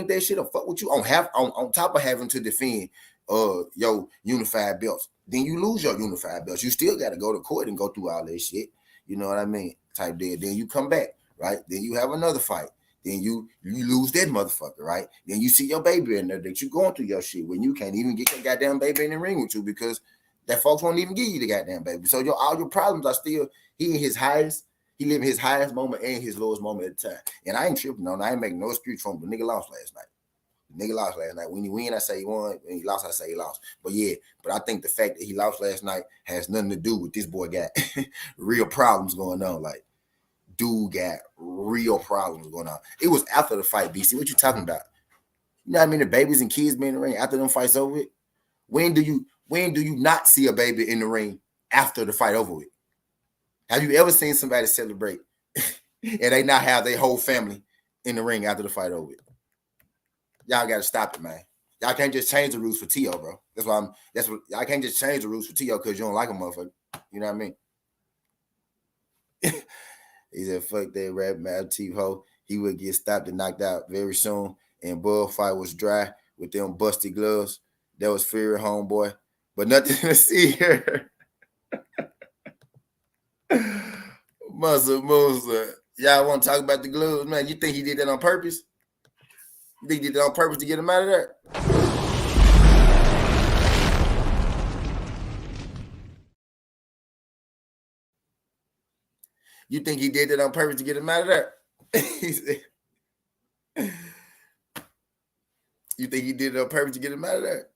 A: that shit'll fuck with you on top of having to defend your unified belts. Then you lose your unified belts. You still got to go to court and go through all that shit. You know what I mean? Type deal. Then you come back, right? Then you have another fight. Then you lose that motherfucker, right? Then you see your baby in there that you going through your shit when you can't even get your goddamn baby in the ring with you because that folks won't even give you the goddamn baby. So all your problems are still he living his highest moment and his lowest moment at the time. And I ain't tripping on. I ain't making no excuse for him. The nigga lost last night. When he win, I say he won. When he lost, I say he lost. But I think the fact that he lost last night has nothing to do with this boy got real problems going on. Like, dude got real problems going on. It was after the fight, BC. What you talking about? You know what I mean? The babies and kids being in the ring after them fights over with. When do you not see a baby in the ring after the fight over with? Have you ever seen somebody celebrate and they not have their whole family in the ring after the fight over with? Y'all got to stop it, man. Y'all can't just change the rules for T.O., bro. I can't just change the rules for T.O. because you don't like a motherfucker. You know what I mean? He said, fuck that rap mad T-Ho. He would get stopped and knocked out very soon. And bullfight was dry with them busted gloves. That was Fury, homeboy. But nothing to see here. Musa. Y'all want to talk about the gloves, man? You think he did that on purpose? You think he did that on purpose to get him out of there? You think he did that on purpose to get him out of there? You think he did it on purpose to get him out of there?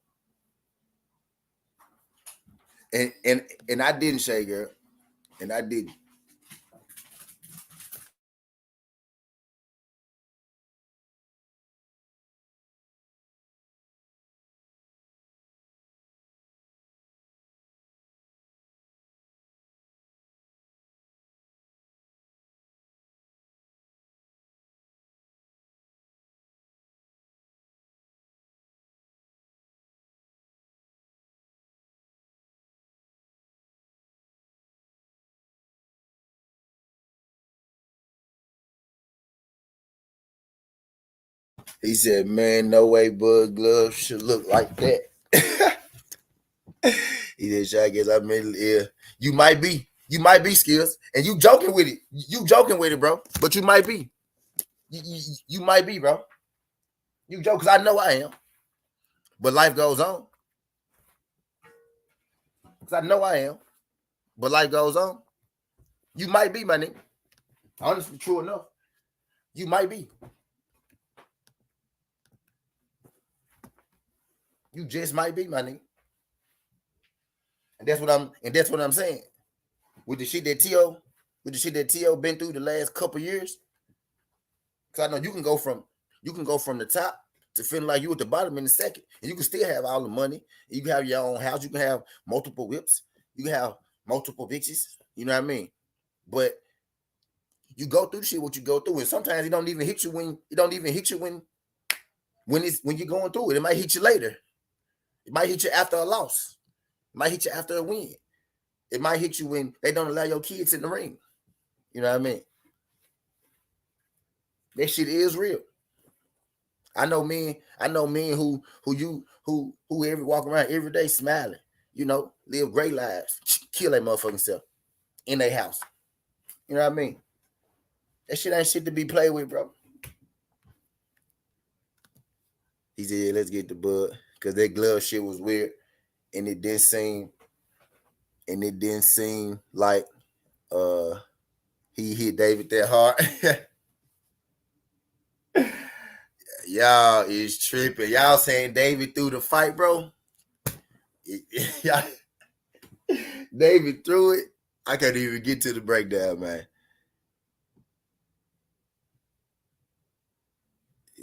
A: And I didn't, Shay girl. And I didn't. He said, man, no way Bud gloves should look like that. He said, Shy, I guess I'm mentally ill. You might be, Skills. And you joking with it. You joking with it, bro. But you might be. You might be, bro. You joke, because I know I am. But life goes on. Because I know I am. But life goes on. You might be, my nigga. Honestly, true enough. You might be. You just might be, my nigga. That's what I'm saying. With the shit that T.O. been through the last couple years. Cause I know you can go from the top to feeling like you at the bottom in a second. And you can still have all the money. You can have your own house, you can have multiple whips, you can have multiple bitches. You know what I mean? But you go through the shit what you go through, and sometimes it don't even hit you when you're going through it. It might hit you later. It might hit you after a loss. It might hit you after a win. It might hit you when they don't allow your kids in the ring. You know what I mean? That shit is real. I know men who every walk around every day smiling, live great lives, kill that motherfucking self in their house. You know what I mean? That shit ain't shit to be played with, bro. He said, yeah, let's get the bud. Cause that glove shit was weird. And it didn't seem like he hit David that hard. Y'all is tripping. Y'all saying David threw the fight, bro? David threw it. I can't even get to the breakdown, man.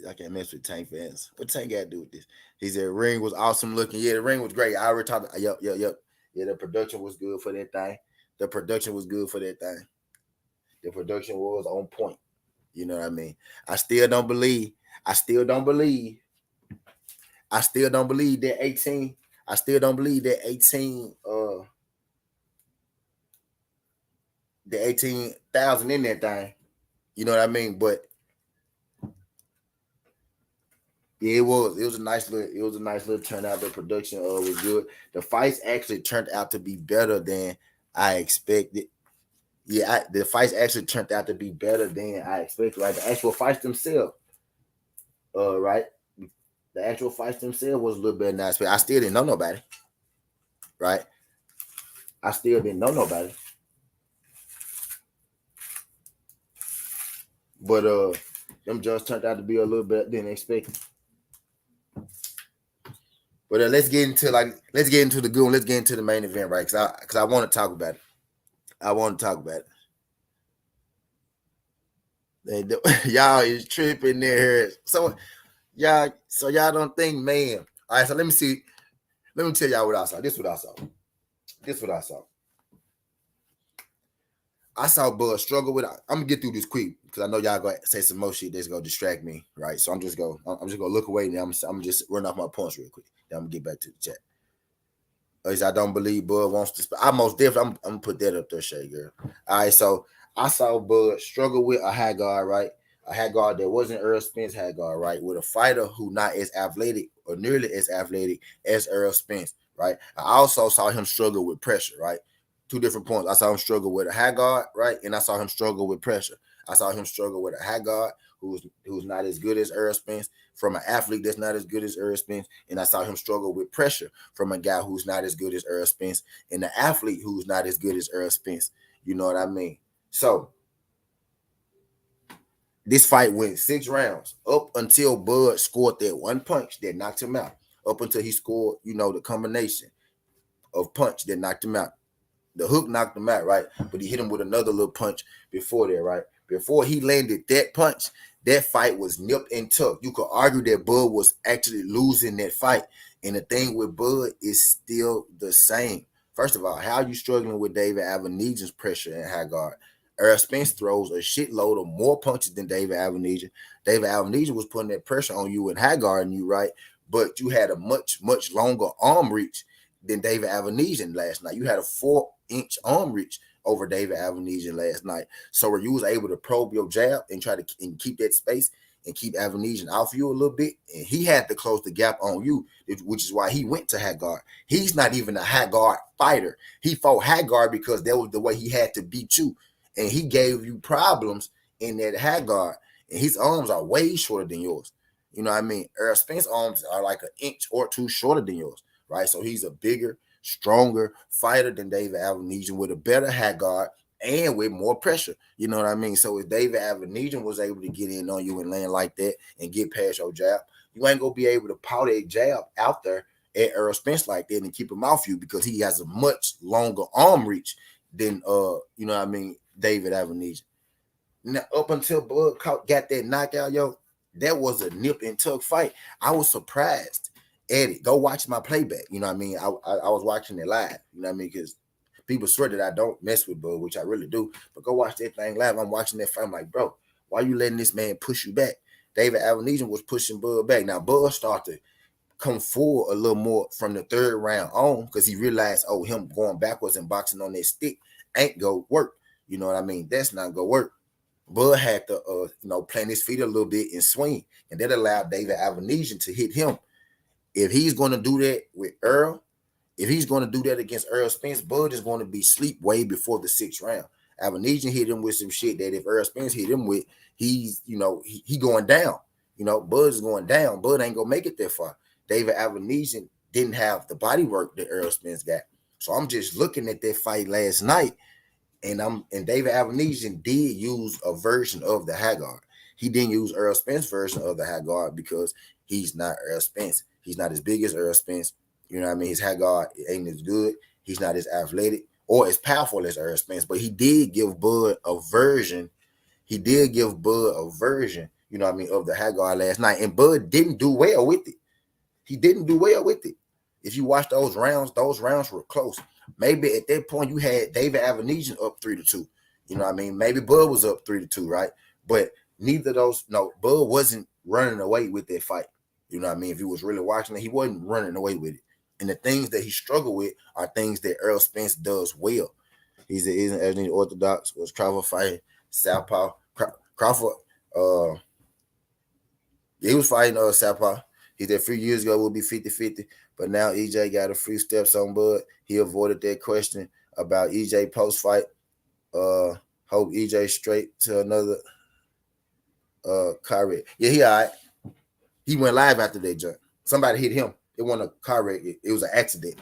A: I can't mess with Tank fans. What Tank got to do with this? He said ring was awesome looking. Yeah, the ring was great. I already talked. Yep. Yeah, the production was good for that thing. The production was on point. You know what I mean? I still don't believe that 18. I still don't believe that 18 the 18,000 in that thing. You know what I mean? But yeah, it was a nice little turnout. The production was good. The fights actually turned out to be better than I expected. Yeah, the fights actually turned out to be better than I expected. Right, the actual fights themselves, right, the actual fights themselves was a little better than I expected. I still didn't know nobody. Right, I still didn't know nobody. But them just turned out to be a little better than expected. But let's get into the good one. Let's get into the main event, right? Because I want to talk about it. Y'all is tripping there. So y'all don't think, man. All right, so let me see. Let me tell y'all what I saw. This is what I saw. I saw Bud struggle with. I'm gonna get through this quick because I know y'all gonna say some more shit that's gonna distract me, right? So I'm just gonna look away and I'm just run off my points real quick. Then I'm gonna get back to the chat. I don't believe Bud wants to. I most definitely. I'm gonna put that up there, Shay girl. All right, so I saw Bud struggle with a high guard, right? A high guard that wasn't Earl Spence high guard, right? With a fighter who not as athletic or nearly as athletic as Earl Spence, right? I also saw him struggle with pressure, right? Two different points. I saw him struggle with a high guard, right? And I saw him struggle with pressure. I saw him struggle with a high guard who's not as good as Earl Spence, from an athlete that's not as good as Earl Spence, and I saw him struggle with pressure from a guy who's not as good as Earl Spence, and an athlete who's not as good as Earl Spence. You know what I mean? So this fight went 6 rounds up until Bud scored that one punch that knocked him out. Up until he scored, the combination of punch that knocked him out. The hook knocked him out, right? But he hit him with another little punch before that, right? Before he landed that punch, that fight was nipped and tucked. You could argue that Bud was actually losing that fight. And the thing with Bud is still the same. First of all, how are you struggling with David Avenesian's pressure and high guard? Earl Spence throws a shitload of more punches than David Avenesian. David Avenesian was putting that pressure on you and high guarding you, right? But you had a much, much longer arm reach than David Avenesian last night. You had a 4-inch arm reach over David Avenesian last night. So where you was able to probe your jab and try to keep that space and keep Avenesian off you a little bit, and he had to close the gap on you, which is why he went to high guard. He's not even a high guard fighter. He fought high guard because that was the way he had to beat you, and he gave you problems in that high guard, and his arms are way shorter than yours. You know what I mean? Earl Spence's arms are like an inch or two shorter than yours, right? So he's a bigger, stronger fighter than David Avenesian with a better high guard and with more pressure. You know what I mean? So if David Avenesian was able to get in on you and land like that and get past your jab, you ain't going to be able to power that jab out there at Earl Spence like that and keep him off you because he has a much longer arm reach than you know what I mean, David Avenesian. Now up until Bud got that knockout, yo, that was a nip and tuck fight. I was surprised at it. Go watch my playback. You know what I mean? I was watching it live. You know what I mean? Because people swear that I don't mess with Bud, which I really do. But go watch that thing live. I'm watching that fight. I'm like, bro, why you letting this man push you back? David Avenesian was pushing Bud back. Now Bud started to come forward a little more from the third round on because he realized, oh, him going backwards and boxing on that stick ain't go work. You know what I mean? That's not gonna work. Bud had to, plant his feet a little bit and swing, and that allowed David Avenesian to hit him. If he's going to do that with Earl, if he's going to do that against Earl Spence, Bud is going to be asleep way before the 6th round. Avenesian hit him with some shit that if Earl Spence hit him with, he's, he going down. Bud is going down. Bud ain't going to make it that far. David Avenesian didn't have the body work that Earl Spence got. So I'm just looking at that fight last night, and David Avenesian did use a version of the high guard. He didn't use Earl Spence's version of the high guard because he's not Earl Spence. He's not as big as Earl Spence. You know what I mean? His high guard ain't as good. He's not as athletic or as powerful as Earl Spence, but he did give Bud a version. You know what I mean, of the high guard last night. And Bud didn't do well with it. He didn't do well with it. If you watch those rounds were close. Maybe at that point you had David Avenesian up 3-2. You know what I mean? Maybe Bud was up 3-2, right? But neither of those, Bud wasn't running away with that fight. You know what I mean? If he was really watching it, he wasn't running away with it. And the things that he struggled with are things that Earl Spence does well. He's an orthodox, was Crawford fighting Southpaw. Crawford, he was fighting Southpaw. He did a few years ago would be 50-50, but now EJ got a few steps on Bud. He avoided that question about EJ post-fight. Hope EJ straight to another car wreck. Yeah, he all right. He went live after that jump. Somebody hit him. It wasn't a car wreck. It was an accident.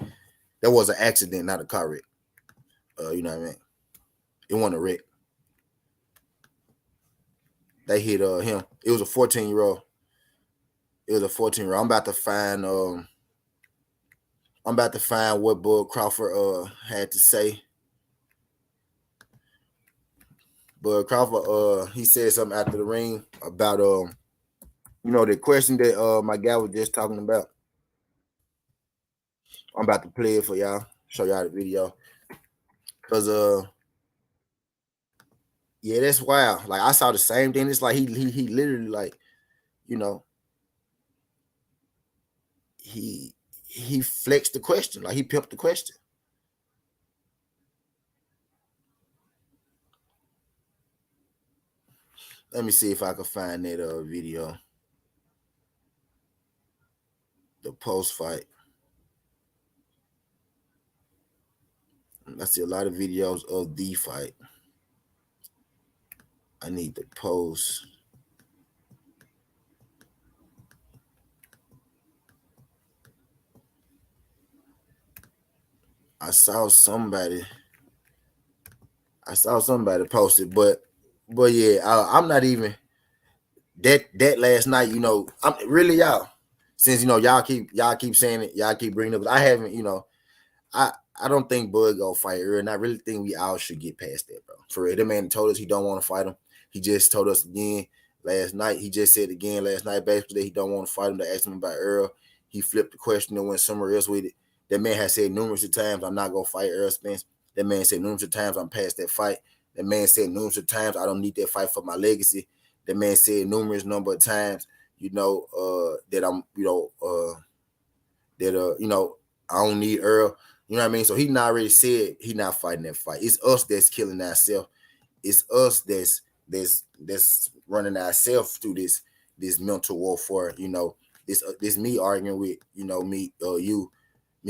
A: That was an accident, not a car wreck. You know what I mean? It wasn't a wreck. They hit him. It was a 14-year-old. I'm about to find what Bud Crawford had to say. Bud Crawford he said something after the ring about the question that my guy was just talking about. I'm about to play it for y'all, show y'all the video. Cause yeah, that's wild. Like I saw the same thing. It's like he literally like, he flexed the question, like he pimped the question. Let me see if I can find that video. The post fight. I see a lot of videos of the fight. I need the post. I saw somebody post it, but yeah, I'm not even that last night. I'm really y'all. Since y'all keep saying it, y'all keep bringing it up. I haven't, I don't think Bud go fight Earl, and I really think we all should get past that, bro. For real, the man told us he don't want to fight him. He just told us again last night. He just said again last night, basically, that he don't want to fight him. They asked him about Earl. He flipped the question and went somewhere else with it. That man has said numerous times, I'm not going to fight Earl Spence. That man said numerous times, I'm past that fight. That man said numerous times, I don't need that fight for my legacy. That man said numerous number of times, that I'm, I don't need Earl. You know what I mean? So he not already said he not fighting that fight. It's us that's killing ourselves. It's us that's running ourselves through this mental warfare. This me arguing with me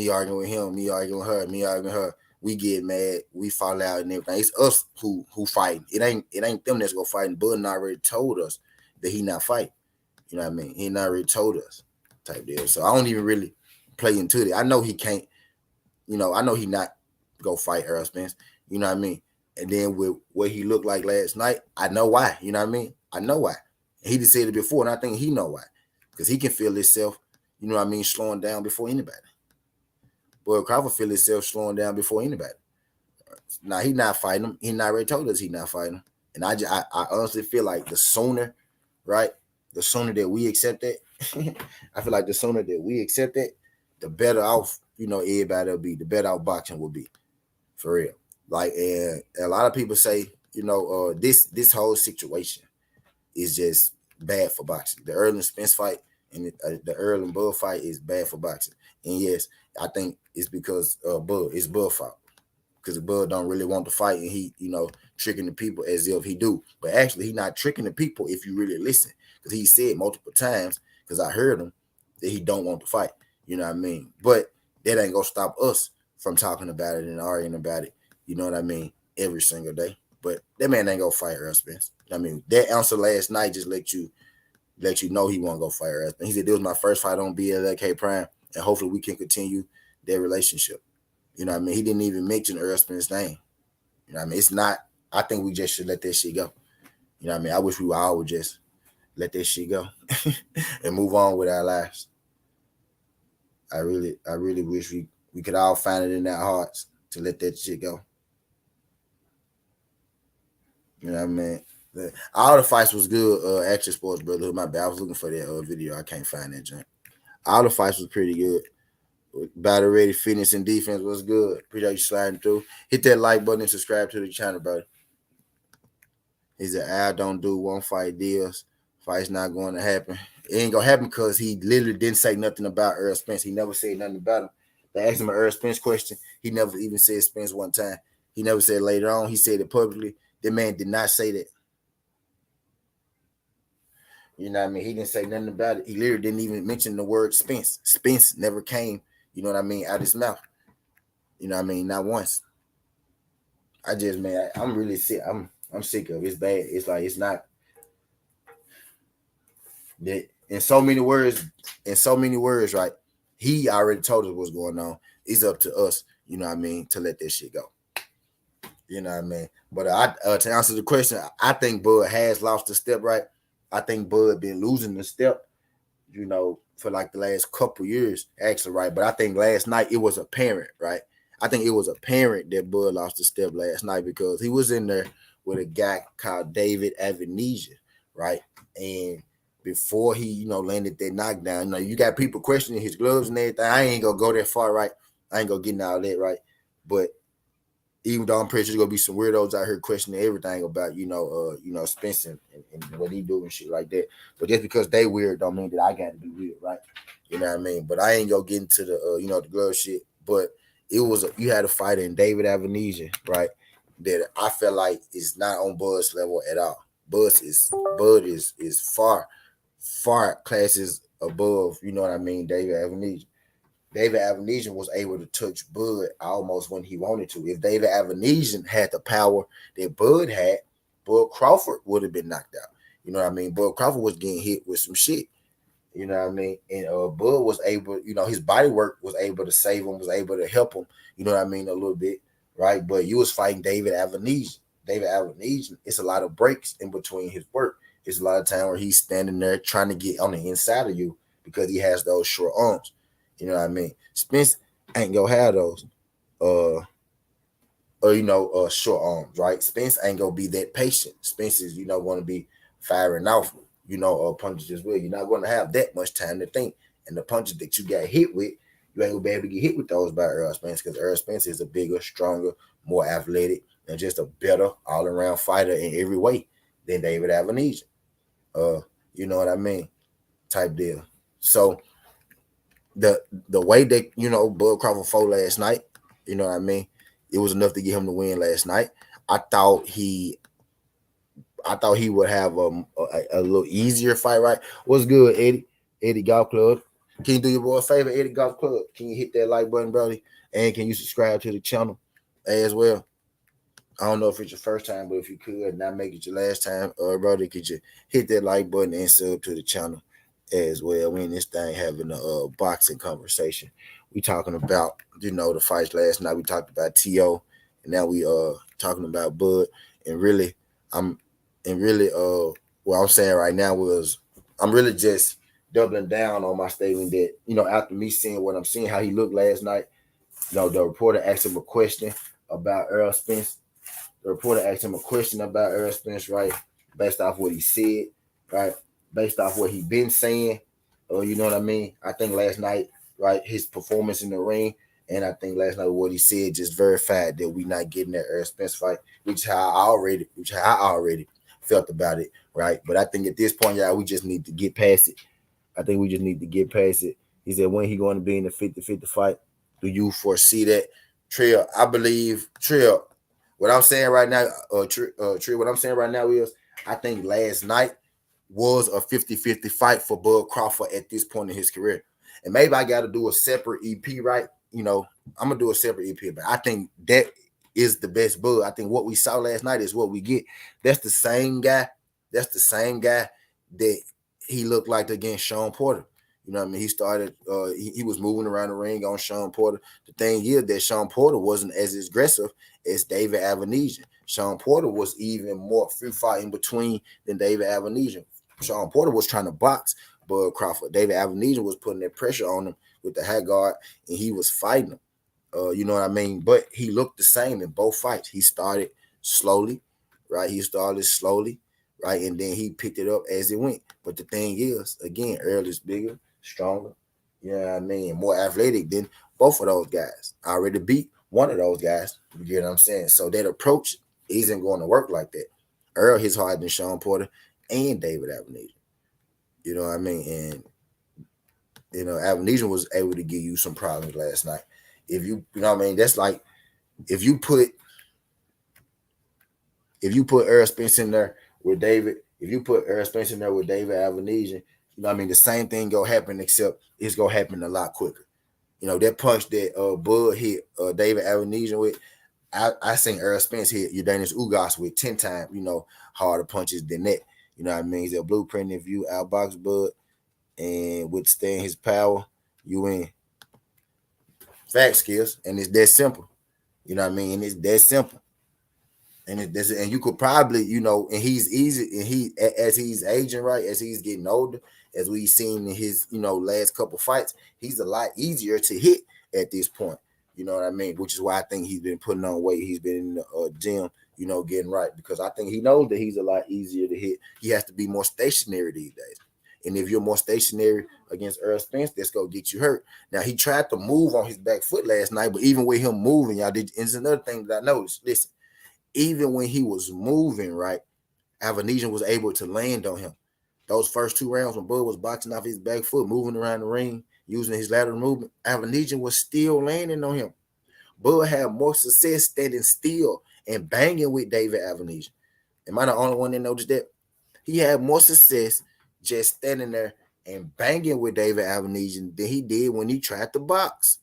A: arguing with him, me arguing with her, me arguing with her. We get mad, we fall out and everything. It's us who fighting. It ain't them that's gonna fight. And Bud already told us that he not fighting. You know what I mean? He not already told us type deal. So I don't even really play into it. I know he can't. I know he not go fight Earl Spence. You know what I mean? And then with what he looked like last night, I know why. You know what I mean? I know why. He just said it before, and I think he know why. Because he can feel himself, you know what I mean, slowing down before anybody. Bud Crawford feel himself slowing down before anybody. Now he not fighting him. He not already told us he not fighting him. And I honestly feel like the sooner, right, the sooner that we accept that, I feel like the sooner that we accept that, the better off, you know, everybody will be. The better off boxing will be, for real. Like, and a lot of people say, you know, this whole situation is just bad for boxing. The Errol and Spence fight and the Errol and Bud fight is bad for boxing. And yes, I think it's because it's Bud fault, because the Bud don't really want to fight, and he, you know, tricking the people as if he do. But actually, he not tricking the people if you really listen, because he said multiple times, because I heard him, that he don't want to fight. You know what I mean? But that ain't gonna stop us from talking about it and arguing about it. You know what I mean? Every single day. But that man ain't gonna fight Errol Spence. I mean, that answer last night just let you know he won't go fight Errol Spence. He said, "This was my first fight on BLK Prime, and hopefully we can continue their relationship." You know what I mean? He didn't even mention Errol Spence's name. You know what I mean? It's not. I think we just should let that shit go. You know what I mean? I wish we all would just let that shit go and move on with our lives. I really wish we could all find it in our hearts to let that shit go. You know what I mean? All the fights was good. Action Sports Brotherhood. My bad. I was looking for that video. I can't find that joint. All the fights was pretty good. Battle ready, fitness, and defense was good. Appreciate you sliding through. Hit that like button and subscribe to the channel, brother. He said, "I don't do one fight deals. Fight's not going to happen. It ain't gonna happen because he literally didn't say nothing about Errol Spence. He never said nothing about him. They asked him an Errol Spence question. He never even said Spence one time. He never said later on. He said it publicly. The man did not say that. You know what I mean? He didn't say nothing about it. He literally didn't even mention the word Spence. Spence never came, you know what I mean, out his mouth. You know what I mean? Not once. I just, man, I'm really sick. I'm sick of it. It's bad. It's like it's not that in so many words, right? He already told us what's going on. It's up to us, you know what I mean, to let that shit go. You know what I mean? But to answer the question, I think Bud has lost a step, right? I think Bud been losing the step, you know, for like the last couple years, actually, right? But I think last night it was apparent, right? I think it was apparent that Bud lost a step last night because he was in there with a guy called David Avenesia, right? And before he, you know, landed that knockdown, you know, you got people questioning his gloves and everything. I ain't gonna go that far, right? I ain't gonna get into all that, right? But even though I'm pretty sure there's gonna be some weirdos out here questioning everything about, you know, Spencer and what he do and shit like that. But just because they weird don't mean that I got to be weird, right? You know what I mean? But I ain't gonna get into the you know, the glove shit. But you had a fighter in David Avenesia, right? That I feel like is not on Bud's level at all. Bud is far classes above, you know what I mean, David Avenesia. David Avenesian was able to touch Bud almost when he wanted to. If David Avenesian had the power that Bud had, Bud Crawford would have been knocked out. You know what I mean? Bud Crawford was getting hit with some shit. You know what I mean? And Bud was able, you know, his body work was able to save him, was able to help him, you know what I mean, a little bit, right? But you was fighting David Avenesian. David Avenesian, it's a lot of breaks in between his work. It's a lot of time where he's standing there trying to get on the inside of you because he has those short arms. You know what I mean? Spence ain't gonna have those or you know, short arms, right? Spence ain't gonna be that patient. Spence is, you know, gonna be firing off, you know, punches as well. You're not gonna have that much time to think. And the punches that you got hit with, you ain't gonna be able to get hit with those by Errol Spence because Errol Spence is a bigger, stronger, more athletic, and just a better all-around fighter in every way than David Avenesia. You know what I mean? Type deal. So the way that, you know, Bud Crawford fought last night, you know what I mean? It was enough to get him to win last night. I thought he would have a little easier fight, right? What's good, Eddie? Eddie Golf Club. Can you do your boy a favor, Eddie Golf Club? Can you hit that like button, brother? And can you subscribe to the channel as well? I don't know if it's your first time, but if you could not make it your last time, brother, could you hit that like button and sub to the channel as well? We in this thing having a boxing conversation. We talking about, you know, the fights last night. We talked about T.O. and now we talking about Bud. And really, what I'm saying right now was I'm really just doubling down on my statement that, after me seeing what I'm seeing, how he looked last night, the reporter asked him a question about Earl Spence. The reporter asked him a question about Earl Spence, right? Based off what he said, right? Based off what he been saying. You know what I mean? I think last night, right, his performance in the ring, and I think last night what he said just verified that we not getting that Earl Spence fight, which how I already felt about it, right? But I think at this point, y'all, we just need to get past it. I think we just need to get past it. He said, when he going to be in the 50-50 fight? Do you foresee that? Trill, I believe, Trill, what I'm saying right now, Trill, what I'm saying right now is I think last night was a 50-50 fight for Bud Crawford at this point in his career. And maybe I got to do a separate EP, right? I'm going to do a separate EP, but I think that is the best Bud. I think what we saw last night is what we get. That's the same guy. That's the same guy that he looked like against Sean Porter. You know what I mean? He started, he was moving around the ring on Sean Porter. The thing is that Sean Porter wasn't as aggressive as David Avanesian. Sean Porter was even more free fighting between than David Avanesian. Sean Porter was trying to box Bud Crawford. David Avanesian was putting that pressure on him with the high guard, and he was fighting him. You know what I mean? But he looked the same in both fights. He started slowly, right? Right? And then he picked it up as it went. But the thing is, again, Earl is bigger, stronger, you know what I mean, more athletic than both of those guys. I already beat one of those guys. You get what I'm saying? So that approach isn't going to work like that. Earl hits harder than Sean Porter and David Avanesian. You know what I mean? And Avanesian was able to give you some problems last night. If you know what I mean, that's like if you put Earl Spence in there with David, Avanesian, you know what I mean, the same thing gonna happen, except it's gonna happen a lot quicker. That punch that Bud hit David Avanesian with, I seen Earl Spence hit Udanis Ugas with 10 times, harder punches than that. You know what I mean? He's a blueprint. If you outbox Bud and withstand his power, you win. Fact skills, and it's that simple. You know what I mean? And it's that simple. And you could probably, and he's easy, and as he's aging, right, as he's getting older, as we've seen in his, last couple fights, he's a lot easier to hit at this point. You know what I mean? Which is why I think he's been putting on weight. He's been in the gym, getting right, because I think he knows that he's a lot easier to hit. He has to be more stationary these days. And if you're more stationary against Earl Spence, that's going to get you hurt. Now, he tried to move on his back foot last night, but even with him moving, y'all, it's another thing that I noticed. Listen, even when he was moving, right, Avanesian was able to land on him. Those first 2 rounds when Bud was boxing off his back foot, moving around the ring, using his lateral movement, Avanesian was still landing on him. Bud had more success standing still and banging with David Avanesian. Am I the only one that noticed that? He had more success just standing there and banging with David Avanesian than he did when he tried to box.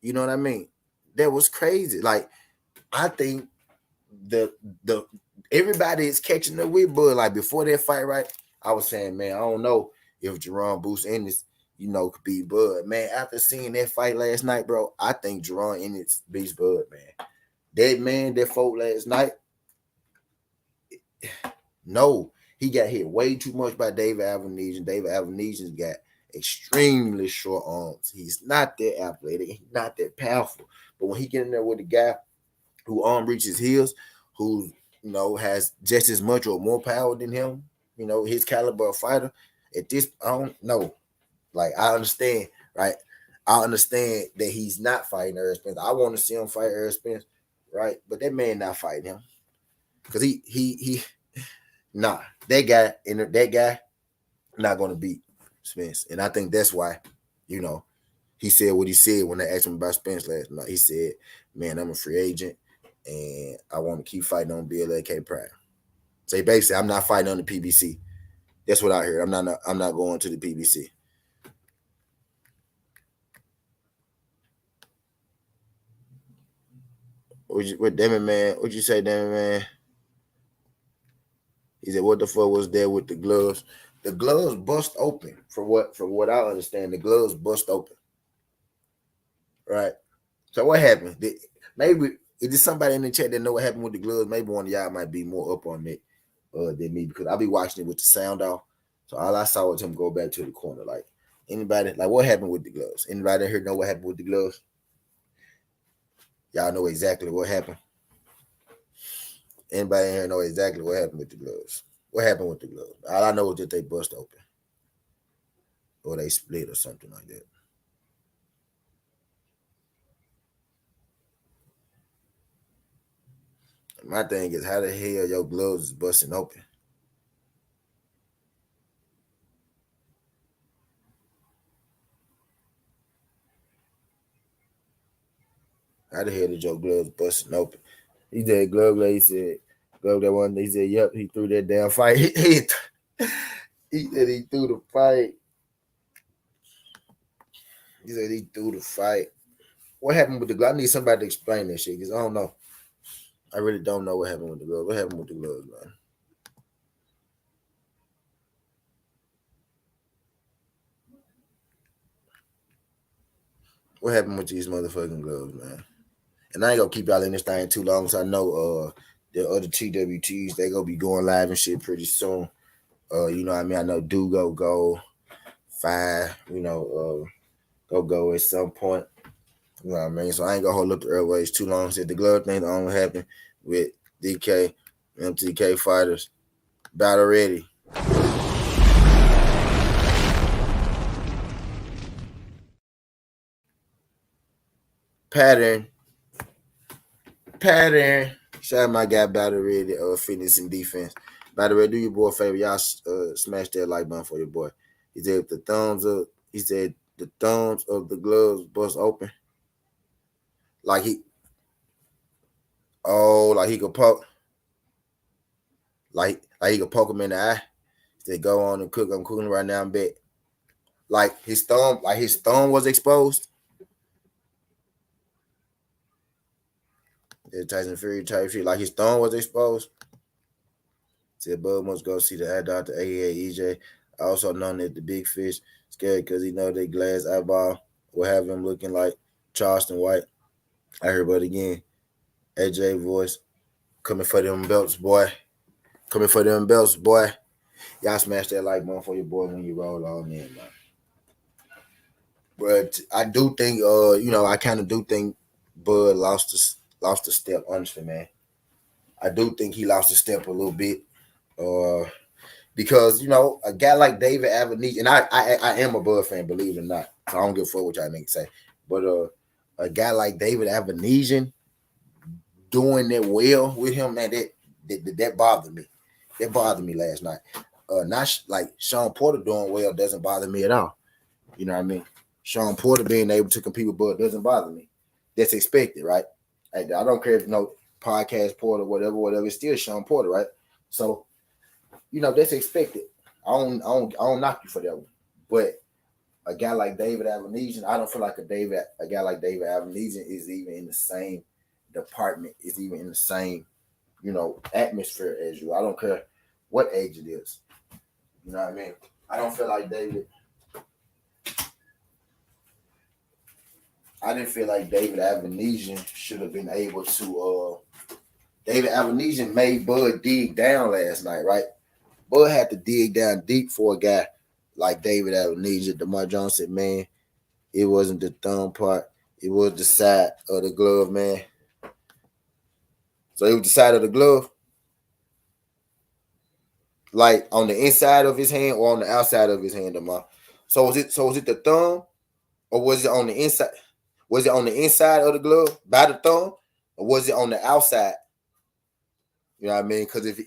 A: You know what I mean? That was crazy. Like, I think the everybody is catching up with Bud. Like, before that fight, right? I was saying, man, I don't know if Jerron Bruce Ennis, could beat Bud. Man, after seeing that fight last night, bro, I think Jerron Ennis beats Bud, man. That fought last night, no, he got hit way too much by David Avanesian. David Avanesian's got extremely short arms. He's not that athletic. He's not that powerful. But when he get in there with a guy who arm reaches heels, who has just as much or more power than him, his caliber of fighter, at this, I don't know. Like, I understand, right? I understand that he's not fighting Earl Spence. I want to see him fight Earl Spence, right? But that man not fighting him. Because that guy not going to beat Spence. And I think that's why, he said what he said when they asked him about Spence last night. He said, man, I'm a free agent and I want to keep fighting on BLAK Prime. So basically, I'm not fighting on the PBC. That's what I heard. I'm not going to the PBC. What Damon, man? What'd you say, Damon, man? He said, what the fuck was there with the gloves? The gloves bust open. From what I understand, the gloves bust open. Right. So what happened? Maybe is there somebody in the chat that know what happened with the gloves? Maybe one of y'all might be more up on it than me, because I'll be watching it with the sound off. So all I saw was him go back to the corner. Like anybody, like what happened with the gloves? Anybody here know what happened with the gloves? Y'all know exactly what happened. Anybody here know exactly what happened with the gloves? What happened with the gloves? All I know is that they bust open or they split or something like that. My thing is, how the hell your gloves is busting open? How the hell did your gloves busting open? He said glove lady said glove that one. He said, "Yep, he threw that damn fight." He said he threw the fight. He said he threw the fight. What happened with the glove? I need somebody to explain that shit because I don't know. I really don't know what happened with the glove. What happened with the gloves, man? What happened with these motherfucking gloves, man? And I ain't gonna keep y'all in this thing too long, so I know the other TWTs they gonna be going live and shit pretty soon. You know what I mean? I know Do go five, go at some point. You know what I mean? So I ain't gonna hold up the airways too long. Said the glove thing only happened with DK, MTK fighters. Battle ready. Pattern. Pattern. Shout out my guy Battle ready, fitness and defense. Battle ready, do your boy a favor. Y'all smash that like button for your boy. He said if the thumbs up, he said the thumbs of the gloves bust open. Like like he could poke. Like he could poke him in the eye. They go on and cook. I'm cooking right now. I'm bet. Like his thumb was exposed. Yeah, Tyson Fury type shit. Like his thumb was exposed. Said Bud must go see the eye doctor, AEJ. Also known as the big fish. Scared because he know that glass eyeball will have him looking like Charleston White. I heard but again. AJ voice. Coming for them belts, boy. Coming for them belts, boy. Y'all smash that like button for your boy when you roll on in, man. But I do think, I kind of do think Bud lost a step. Honestly, man, I do think he lost a step a little bit. Uh, because a guy like David Avenige, and I am a Bud fan, believe it or not. So I don't give a fuck what y'all niggas say. But a guy like David Avenige doing that well with him, man, that bothered me. That bothered me last night. Not like Sean Porter doing well doesn't bother me at all. You know what I mean? Sean Porter being able to compete with Bud doesn't bother me. That's expected, right? I don't care if podcast Porter, whatever. It's still Sean Porter, right? So that's expected. I don't knock you for that one. But a guy like David Avenige, I don't feel like a guy like David Avenige is even in the same department, is even in the same atmosphere as you. I don't care what age it is. You know what I mean? I don't feel like David. I didn't feel like David Avenige should have been able to. David Avenige made Bud dig down last night, right? Bud had to dig down deep for a guy like David Avenige. DeMar Jones said, "Man, it wasn't the thumb part; it was the side of the glove, man." So it was the side of the glove, like on the inside of his hand or on the outside of his hand, DeMar. So was it the thumb or was it on the inside? Was it on the inside of the glove by the thumb, or was it on the outside? You know what I mean? Because if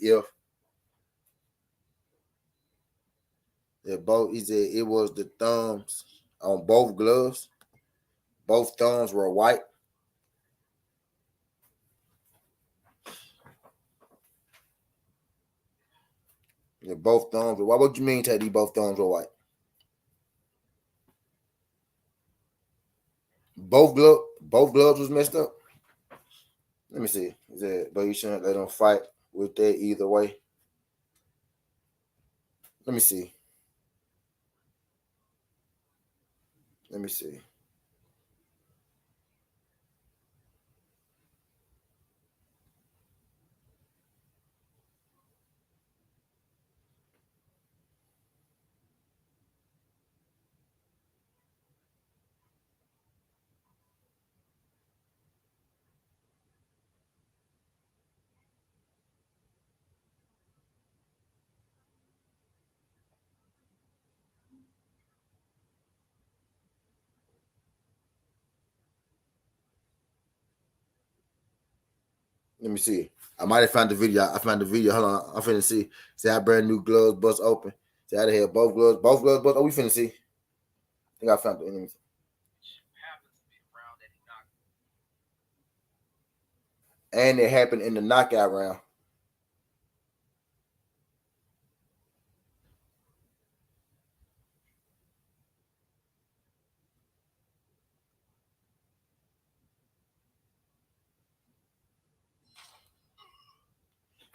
A: both, he said it was the thumbs on both gloves. Both thumbs were white. Yeah, both thumbs were white. What you mean, Teddy? Both thumbs were white. Both gloves was messed up. Let me see. He said, but you shouldn't let them fight with that either way. Let me see. Let me see. Let me see. I might have found the video. I found the video. Hold on. I'm finna see. See how brand new gloves bust open. See how they have both gloves. Both gloves bust. Oh, we finna see. I think I found it. And it happened in the knockout round.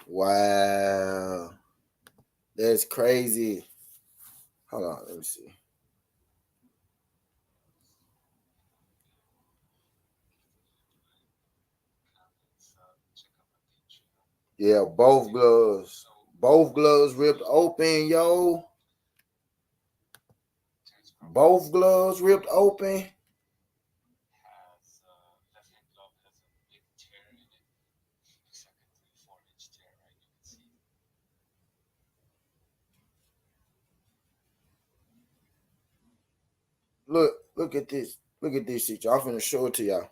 A: Wow. That's crazy. Hold on. Let me see. Yeah, both gloves. Both gloves ripped open, yo. Both gloves ripped open. Look at this. Look at this shit, y'all. I'm finna show it to y'all.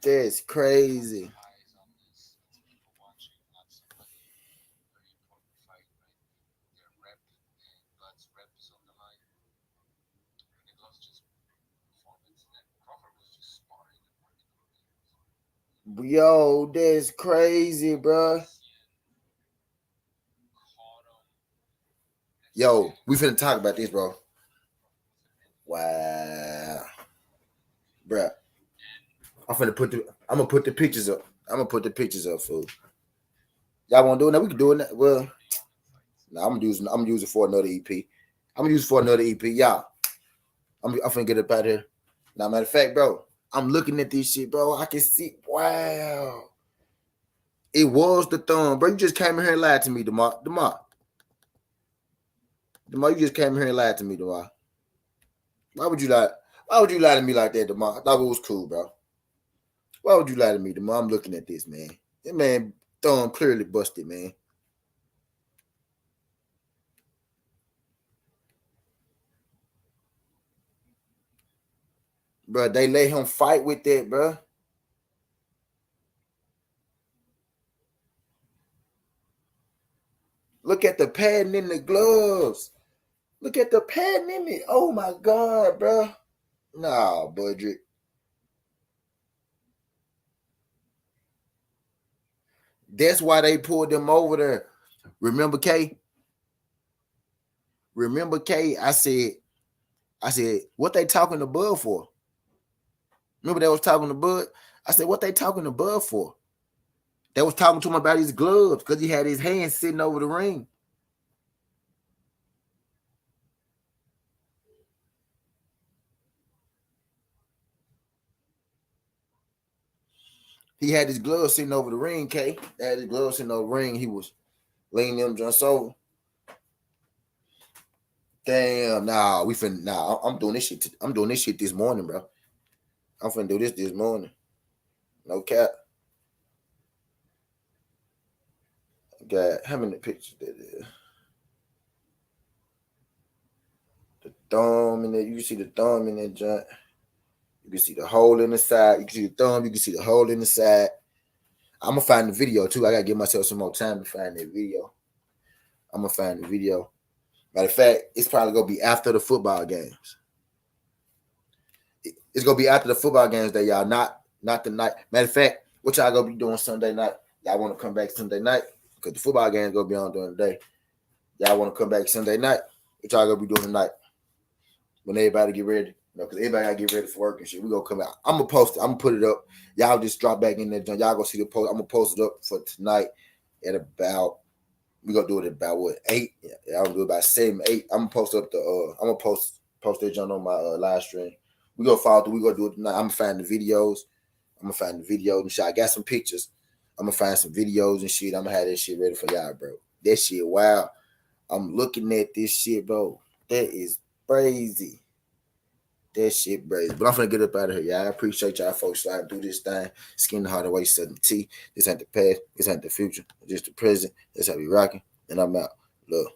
A: That's crazy. Yo, that's crazy, bro. Yo, we finna talk about this, bro. Wow, bro. I'm gonna put the pictures up. I'm gonna put the pictures up, fool. Y'all wanna do it now? We can do it now. Well, nah, I'm using for another EP. I'm gonna use it for another EP. Y'all, I'm finna get up out here. Now, matter of fact, bro, I'm looking at this shit, bro. I can see. Wow. It was the thumb, bro. You just came in here and lied to me, Demar. You just came in here and lied to me, Demar. Why would you lie? Why would you lie to me like that, Demar? I thought it was cool, bro. Why would you lie to me, Demar? I'm looking at this, man. That man thumb clearly busted, man. Bro, they let him fight with that, bro. Look at the padding in the gloves. Look at the padding in it. Oh my God, bro. Nah, Budget. That's why they pulled them over there. Remember, K? Remember, K? I said, what they talking to Bud for? Remember they was talking to Bud? I said, what they talking to Bud for? They was talking to him about his gloves because he had his hands sitting over the ring. He had his gloves sitting over the ring, K. He had his gloves sitting over the ring. He was leaning them just over. Damn, nah, I'm doing this shit. I'm doing this shit this morning, bro. I'm finna do this morning. No cap. Got how many pictures that is? The thumb in there. You can see the thumb in that joint. You can see the hole in the side. You can see the thumb. You can see the hole in the side. I'm gonna find the video too. I gotta give myself some more time to find that video. I'm gonna find the video. Matter of fact, it's probably gonna be after the football games. It's gonna be after the football games that y'all not the night. Matter of fact, what y'all gonna be doing Sunday night? Y'all want to come back Sunday night because the football game's gonna be on during the day. Y'all want to come back Sunday night? What y'all gonna be doing tonight? When everybody get ready, because everybody gotta get ready for work and shit. We gonna come out. I'm gonna post it. I'm gonna put it up. Y'all just drop back in there. Y'all go see the post. I'm gonna post it up for tonight at about. We gonna do it at about what 8? Yeah, I'm gonna do it about 7, 8. I'm gonna post up the. I'm gonna post that junk on my live stream. We gonna follow through. We gonna do it tonight. I'm gonna find the videos. And shit. I got some pictures. I'm gonna find some videos and shit. I'm gonna have that shit ready for y'all, bro. That shit, wow. I'm looking at this shit, bro. That is crazy. That shit crazy. But I'm finna get up out of here, y'all. I appreciate y'all folks sliding through this thing. Skin the heart away, southern tea. This ain't the past. This ain't the future. Just the present. That's how we rocking. And I'm out. Love.